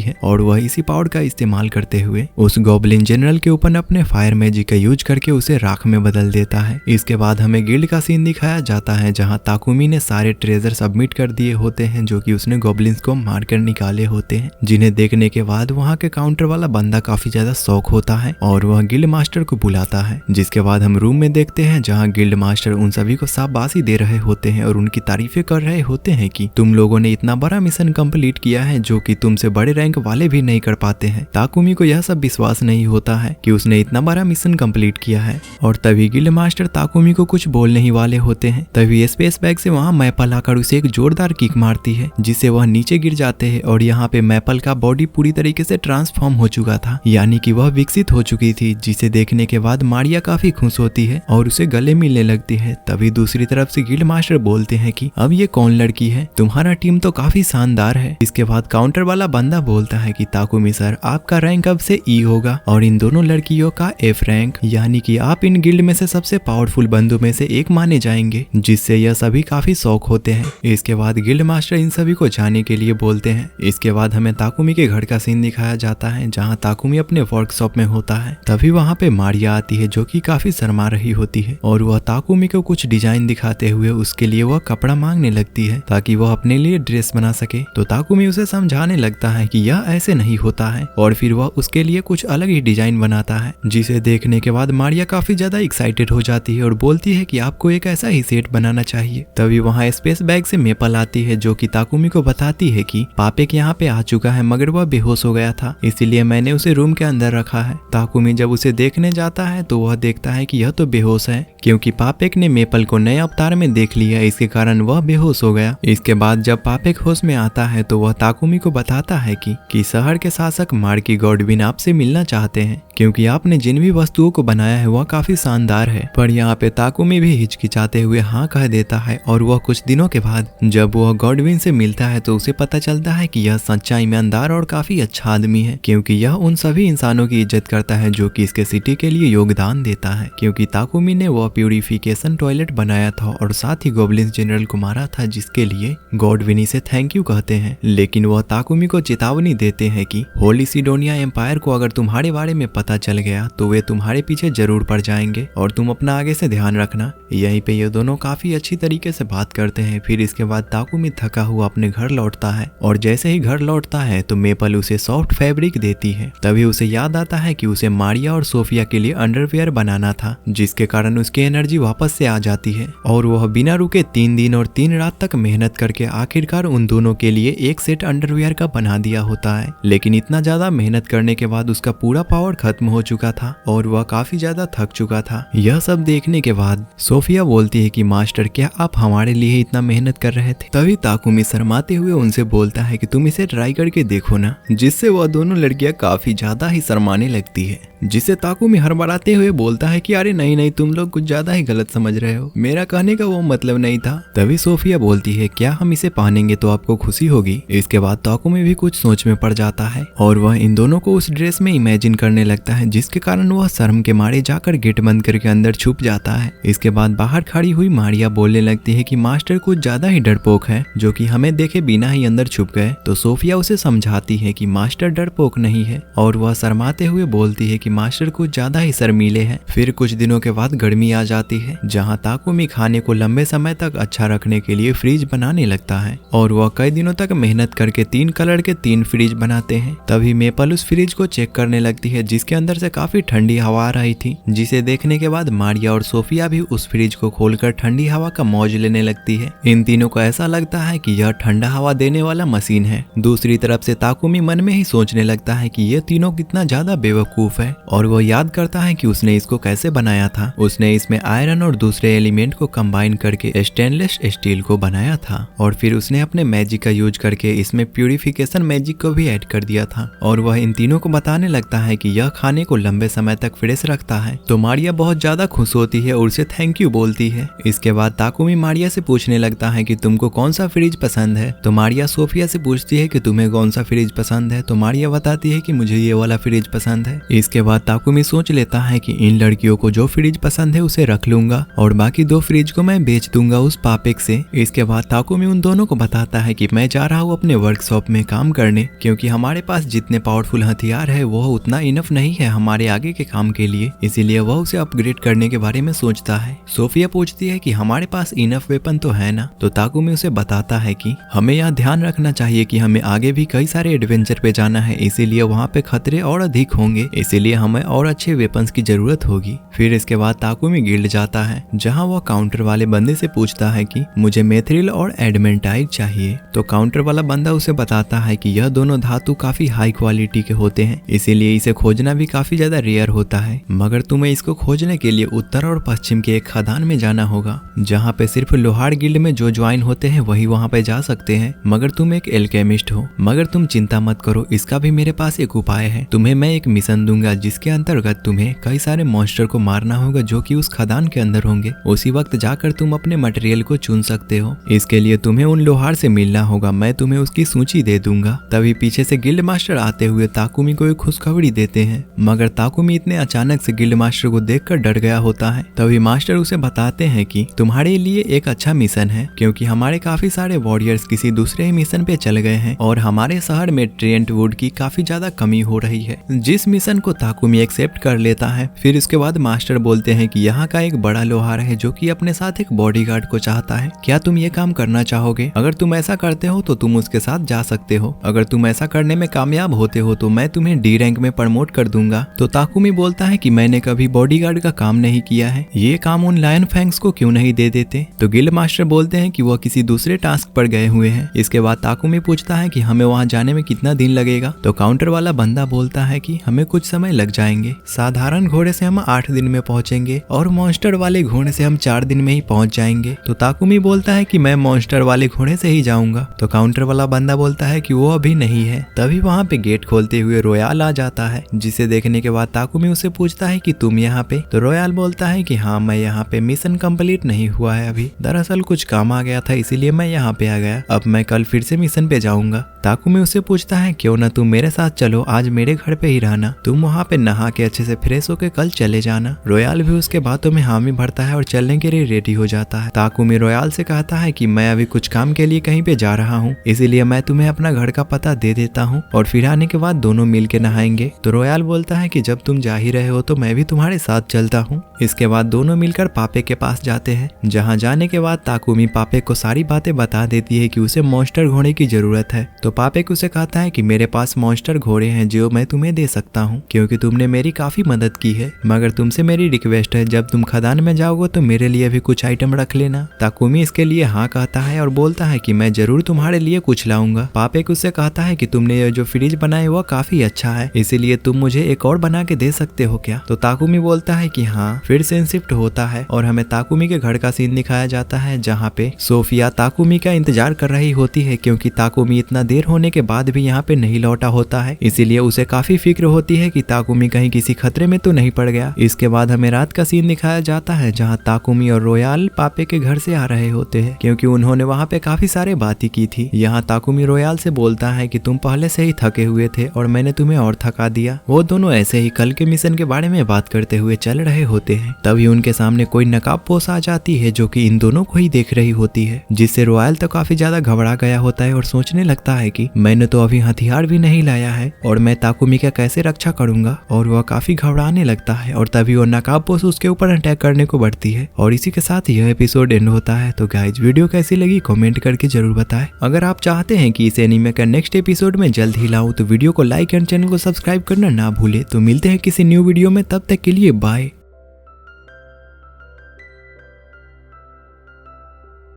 है और वह इसी पावर का इस्तेमाल करते हुए उस गॉब्लिन जनरल के ऊपर अपने फायर मैजिक का यूज करके उसे राख में बदल देता है। इसके बाद हमें गिल्ड का सीन दिखाया जाता है जहाँ ताकुमी ने सारे ट्रेजर सबमिट कर दिए होते हैं जो कि उसने गॉब्लिन्स को मारकर निकाले होते हैं, जिन्हें देखने के बाद वहाँ के काउंटर वाला बंदा काफी ज्यादा शॉक होता है और वह गिल्ड मास्टर को बुलाता है। जिसके बाद हम रूम में देखते हैं जहाँ गिल्ड मास्टर उन सभी को शाबाशी दे रहे होते हैं और उनकी तारीफें कर रहे होते हैं कि तुम लोगों ने इतना बड़ा मिशन कंप्लीट किया है जो कि तुमसे बड़े रैंक वाले भी नहीं कर पाते हैं। ताकुमी को यह सब विश्वास नहीं होता है कि उसने इतना बड़ा मिशन कंप्लीट किया है और तभी गिल्ड मास्टर ताकुमी को कुछ बोलने ही वाले होते हैं। तभी स्पेस बैग से वहाँ मैपल आकर उसे एक जोरदार किक मारती है जिससे वह नीचे गिर जाते हैं और यहाँ पे मैपल का बॉडी पूरी तरीके से ट्रांसफॉर्म हो चुका था, यानी कि वह विकसित हो चुकी थी, जिसे देखने के बाद मारिया काफी खुश होती है और उसे गले मिलने लगती है। तभी दूसरी तरफ से गिल्ड मास्टर बोलते हैं कि अब ये कौन लड़की है, तुम्हारा टीम तो काफी शानदार है। इसके बाद काउंटर वाला बंदा बोलता है कि ताकुमी सर, आपका रैंक अब से ई होगा और इन दोनों लड़कियों का एफ रैंक, यानी कि आप इन गिल्ड में से सबसे पावरफुल बंदों में से एक माने जाएंगे, जिससे यह सभी काफी शौक होते हैं। इसके बाद गिल्ड मास्टर इन सभी को जाने के लिए बोलते हैं। इसके बाद हमें ताकुमी के घर का सीन दिखाया जाता है जहाँ ताकुमी अपने वर्कशॉप में होता है। तभी वहाँ पे मारिया आती है जो कि काफी शर्मा रही होती है और वह ताकुमी को कुछ डिजाइन दिखाते हुए उसके लिए वह कपड़ा मांगने लगती है ताकि वह अपने लिए ड्रेस बना सके। तो ताकुमी उसे समझाने लगता है कि यह ऐसे नहीं होता है और फिर वह उसके लिए कुछ अलग ही डिजाइन बनाता है, जिसे देखने के बाद मारिया काफी ज्यादा एक्साइटेड हो जाती है और बोलती है कि आपको एक ऐसा ही सेट बनाना चाहिए। तभी वहाँ स्पेस बैग से मेपल आती है जो कि ताकुमी को बताती है कि पापेक यहाँ पे आ चुका है मगर वह बेहोश हो गया था, इसीलिए मैंने उसे रूम के अंदर रखा है। ताकुमी जब उसे देखने जाता है तो वह देखता है कि यह तो बेहोश है क्योंकि पापेक ने मेपल को नए अवतार में देख लिया, इसके कारण वह बेहोश हो गया। इसके बाद जब पापेक होश में आता है तो वह ताकुमी को बताता है कि शहर के शासक मार्की गॉडविन आपसे मिलना चाहते हैं क्योंकि आपने जिन भी वस्तुओं को बनाया है वह काफी शानदार है। पर यहाँ पे ताकुमी भी हिचकिचाते हुए हाँ कह देता है और वह कुछ दिनों के बाद जब वह गॉडविन से मिलता है तो उसे पता चलता है कि यह सच्चा ईमानदार और काफी अच्छा आदमी है क्योंकि यह उन सभी इंसानों की इज्जत करता है जो कि इसके सिटी के लिए योगदान देता है, क्योंकि ताकुमी ने वह प्यूरिफिकेशन टॉयलेट बनाया था और साथ ही गॉब्लिन जनरल को मारा था, जिसके लिए गॉडविन इसे थैंक यू कहते हैं। लेकिन वह ताकुमी को चेतावनी देते हैं कि होली सिडोनिया एम्पायर को अगर तुम्हारे बारे में पता चल गया तो वे तुम्हारे पीछे जरूर पड़ जाएंगे और तुम अपना आगे से ध्यान रखना। यहीं पे ये दोनों काफी अच्छी तरीके से बात करते हैं। फिर इसके बाद ताकुमी थका हुआ अपने घर लौटता है और जैसे ही घर लौटता है तो मेपल उसे सॉफ्ट फैब्रिक देती है। तभी उसे याद आता है कि उसे मारिया और सोफिया के लिए अंडरवियर बनाना था, जिसके कारण उसकी एनर्जी वापस से आ जाती है और वह बिना रुके 3 दिन और 3 रात तक मेहनत करके आखिरकार उन दोनों के लिए एक सेट अंडरवियर का बना दिया होता है। लेकिन इतना ज्यादा मेहनत करने के बाद उसका पूरा पावर खत्म हो चुका था और वह काफी ज्यादा थक चुका था। यह सब देखने के बाद सोफिया बोलती है कि मास्टर, क्या आप हमारे लिए इतना मेहनत कर रहे थे? तभी ताकुमी शर्माते हुए उनसे बोलता है कि तुम इसे ट्राई करके देखो ना, जिससे वह दोनों लड़कियां काफी ज्यादा ही शर्माने लगती है, जिसे ताकुमी हड़बड़ाते हुए बोलता है कि अरे नहीं नहीं, तुम लोग कुछ ज्यादा ही गलत समझ रहे हो, मेरा कहने का वो मतलब नहीं था। तभी सोफिया बोलती है, क्या हम इसे पहनेंगे तो आपको खुशी होगी? इसके बाद ताकुमी भी कुछ सोच में पड़ जाता है और वह इन दोनों को उस ड्रेस में इमेजिन करने लगता है, जिसके कारण वह शर्म के मारे जाकर गेट बंद करके अंदर छुप जाता है। इसके बाद बाहर खड़ी हुई मारिया बोलने लगती है कि मास्टर कुछ ज्यादा ही डरपोक है, जो कि हमें देखे बिना ही अंदर छुप गए। तो सोफिया उसे समझाती है कि मास्टर डरपोक नहीं है और वह शर्माते हुए बोलती है कि मास्टर कुछ ज्यादा ही शर्मीले हैं। फिर कुछ दिनों के बाद गर्मी आ जाती है, जहाँ ताकुमी खाने को लंबे समय तक अच्छा रखने के लिए फ्रिज बनाने लगता है और वह कई दिनों तक मेहनत करके 3 कलर के 3 फ्रिज बनाते हैं। तभी मेपल उस फ्रिज को चेक करने लगती है जिसके अंदर से काफी ठंडी हवा आ रही थी, जिसे देखने के बाद मारिया और सोफिया भी उस फ्रिज को खोलकर ठंडी हवा का मौज लेने लगती है। इन तीनों को ऐसा लगता है कि यह ठंडा हवा देने वाला मशीन है। दूसरी तरफ से ताकुमी मन में ही सोचने लगता है कि ये तीनों कितना ज्यादा बेवकूफ है और वह याद करता है कि उसने इसको कैसे बनाया था। उसने इसमें आयरन और दूसरे एलिमेंट को कंबाइन करके स्टेनलेस स्टील को बनाया था और फिर उसने अपने मैजिक का यूज करके इसमें प्यूरिफिकेशन मैजिक को भी ऐड कर दिया था। और वह इन तीनों को बताने लगता है कि यह खाने को लंबे समय तक फ्रेश रखता है। तो मारिया बहुत ज्यादा खुश होती है और उसे थैंक यू बोलती है। इसके बाद ताकुमी मारिया से पूछने लगता है कि तुमको कौन सा फ्रिज पसंद है। तो मारिया सोफिया से पूछती है कि तुम्हें कौन सा फ्रिज पसंद है। तो मारिया बताती है कि मुझे ये वाला फ्रिज पसंद है। इसके बाद ताकुमी सोच लेता है कि इन लड़कियों को जो फ्रिज पसंद है उसे रख लूंगा और बाकी 2 फ्रिज को मैं बेच दूंगा उस पापेक से। इसके बाद ताकुमी उन दोनों को बताता है कि मैं जा रहा हूँ अपने वर्कशॉप में काम करने, क्योंकि हमारे पास जितने पावरफुल हथियार है वो उतना इनफ नहीं है हमारे आगे के काम के लिए, इसीलिए वह उसे अपग्रेड करने के बारे में सोचता है। सोफिया पूछती है कि हमारे पास इनफ वेपन तो है ना। तो ताकुमी उसे बताता है कि हमें यहाँ ध्यान रखना चाहिए कि हमें आगे भी कई सारे एडवेंचर पे जाना है, इसीलिए वहाँ पे खतरे और अधिक होंगे, इसीलिए हमें और अच्छे वेपन्स की जरूरत होगी। फिर इसके बाद ताकुमी गिल्ड जाता है, जहाँ वह काउंटर वाले बंदे से पूछता है कि मुझे मेथ्रिल और एडमेंटाइट चाहिए। तो काउंटर वाला बंदा उसे बताता है कि यह दोनों धातु काफी हाई क्वालिटी के होते हैं, इसीलिए इसे खोजना भी काफी ज्यादा रेयर होता है, मगर तुम्हें इसको खोजने के लिए उत्तर और पश्चिम के एक खदान में जाना होगा, जहाँ पे सिर्फ लोहार गिल्ड में जो ज्वाइन होते हैं वही वहाँ पे जा सकते हैं, मगर तुम एक एल्केमिस्ट हो। मगर तुम चिंता मत करो, इसका भी मेरे पास एक उपाय है। तुम्हें मैं एक मिशन दूंगा जिसके अंतर्गत तुम्हें कई सारे मॉन्स्टर को मारना होगा जो कि उस खदान के अंदर होंगे। उसी वक्त जाकर तुम अपने मटेरियल को चुन सकते हो। इसके लिए तुम्हें उन लोहार से मिलना होगा, मैं तुम्हें उसकी सूची दे दूंगा। तभी पीछे से गिल्ड मास्टर आते हुए ताकुमी को एक खुशखबरी देते हैं, मगर ताकुमी इतने अचानक से गिल्ड मास्टर को देखकर डर गया होता है। तभी मास्टर उसे बताते हैं कि तुम्हारे लिए एक अच्छा मिशन है, क्योंकि हमारे काफी सारे वॉरियर्स किसी दूसरे ही मिशन पे चल गए हैं और हमारे शहर में ट्रेंट वुड की काफी ज्यादा कमी हो रही है, जिस मिशन को ताकुमी एक्सेप्ट कर लेता है। फिर इसके बाद मास्टर बोलते हैं कि यहाँ का एक बड़ा लोहार है जो कि अपने साथ एक बॉडीगार्ड को चाहता है, क्या तुम ये काम करना चाहोगे? अगर तुम ऐसा करते हो तो तुम उसके साथ जा सकते हो। अगर तुम ऐसा करने में कामयाब होते हो तो मैं तुम्हें डी रैंक में प्रमोट कर दूंगा। तो ताकुमी बोलता है कि मैंने कभी बॉडीगार्ड का काम नहीं किया है, ये काम उन लायन फैंग्स को क्यों नहीं दे देते? तो गिल्ड मास्टर बोलते हैं कि वह किसी दूसरे टास्क पर गए हुए हैं। इसके बाद ताकुमी पूछता है कि हमें वहाँ जाने में कितना दिन लगेगा। तो काउंटर वाला बंदा बोलता है कि हमें कुछ समय लग जाएंगे, साधारण घोड़े से हम 8 दिन में पहुंचेंगे और मॉन्स्टर वाले घोड़े से हम 4 दिन में ही पहुंच जाएंगे। तो ताकुमी बोलता है कि मैं मॉन्स्टर वाले घोड़े से ही जाऊंगा। तो काउंटर वाला बंदा बोलता है कि वो अभी नहीं है। तभी वहाँ पे गेट खोलते हुए रोयाल आ जाता है, जिसे देखने के बाद ताकुमी उससे पूछता है कि तुम यहाँ पे? तो रोयाल बोलता है कि हाँ, मैं यहाँ पे, मिशन कंप्लीट नहीं हुआ है अभी, दरअसल कुछ काम आ गया था इसीलिए मैं यहाँ पे आ गया, अब मैं कल फिर से मिशन पे जाऊंगा। ताकुमी उससे पूछता है क्यों ना तुम मेरे साथ चलो, आज मेरे घर पे ही रहना, तुम वहाँ पे नहा के अच्छे से फ्रेश होके कल चले जाना। रोयाल भी उसके बातों में हामी भरता है और चलने के लिए रेडी हो जाता है। ताकुमी रोयाल से कहता है कि मैं अभी कुछ काम के लिए कहीं पे जा रहा हूँ, इसीलिए मैं तुम्हें अपना घर का पता दे देता हूँ और फिर आने के बाद दोनों मिल के नहाएंगे। तो रोयाल बोलता है कि जब तुम जा ही रहे हो तो मैं भी तुम्हारे साथ चलता हूँ। इसके बाद दोनों मिलकर पापे के पास जाते हैं, जहाँ जाने के बाद ताकुमी पापे को सारी बातें बता देती है कि उसे मॉन्स्टर घोड़े की जरूरत है। तो पापे उसे कहता है कि मेरे पास मॉन्स्टर घोड़े हैं जो मैं तुम्हें दे सकता हूँ, क्योंकि तुमने मेरी काफी मदद की है, मगर तुमसे मेरी रिक्वेस्ट है जब तुम खदान में जाओगे तो मेरे लिए भी कुछ आइटम रख लेना। ताकुमी इसके लिए हाँ कहता है और बोलता है कि मैं जरूर तुम्हारे लिए कुछ लाऊंगा। पापे उससे कहता है कि तुमने ये जो फ्रिज बनाया वो काफी अच्छा है, इसीलिए तुम मुझे एक और बना के दे सकते हो क्या? तो ताकुमी बोलता है कि हाँ। फिर से शिफ्ट होता है और हमें ताकुमी के घर का सीन दिखाया जाता है, जहाँ पे सोफिया ताकुमी का इंतजार कर रही होती है, क्योंकि ताकुमी इतना देर होने के बाद भी यहाँ पे नहीं लौटा होता है, इसीलिए उसे काफी फिक्र होती है कि ताकुमी कहीं किसी खतरे में तो नहीं पड़ गया। इसके बाद हमें रात का सीन दिखाया जाता है, जहाँ ताकुमी और रोयाल पापे के घर से आ रहे होते हैं, क्योंकि उन्होंने वहाँ पे काफी सारे बातें की थी। यहाँ ताकुमी रोयाल से बोलता है कि तुम पहले से ही थके हुए थे और मैंने तुम्हें और थका दिया। वो दोनों ऐसे ही कल के मिशन के बारे में बात करते हुए चल रहे होते हैं, तभी उनके सामने कोई नकाबपोश आ जाती है जो कि इन दोनों को ही देख रही होती है, जिससे रोयाल तो काफी ज्यादा घबरा गया होता है और सोचने लगता है कि मैंने तो अभी हथियार भी नहीं लाया है और मैं ताकुमी का कैसे रक्षा करूंगा। और वह काफी घबराने लगता है और तभी वो नकाब पोश उसके ऊपर अटैक करने को बढ़ती है और इसी के साथ यह एपिसोड एंड होता है। तो गाइज वीडियो कैसी लगी कमेंट करके जरूर बताएं। अगर आप चाहते हैं कि इस एनीमे का नेक्स्ट एपिसोड में जल्द ही लाऊं तो वीडियो को लाइक एंड चैनल को सब्सक्राइब करना ना भूले। तो मिलते हैं किसी न्यू वीडियो में, तब तक के लिए बाय।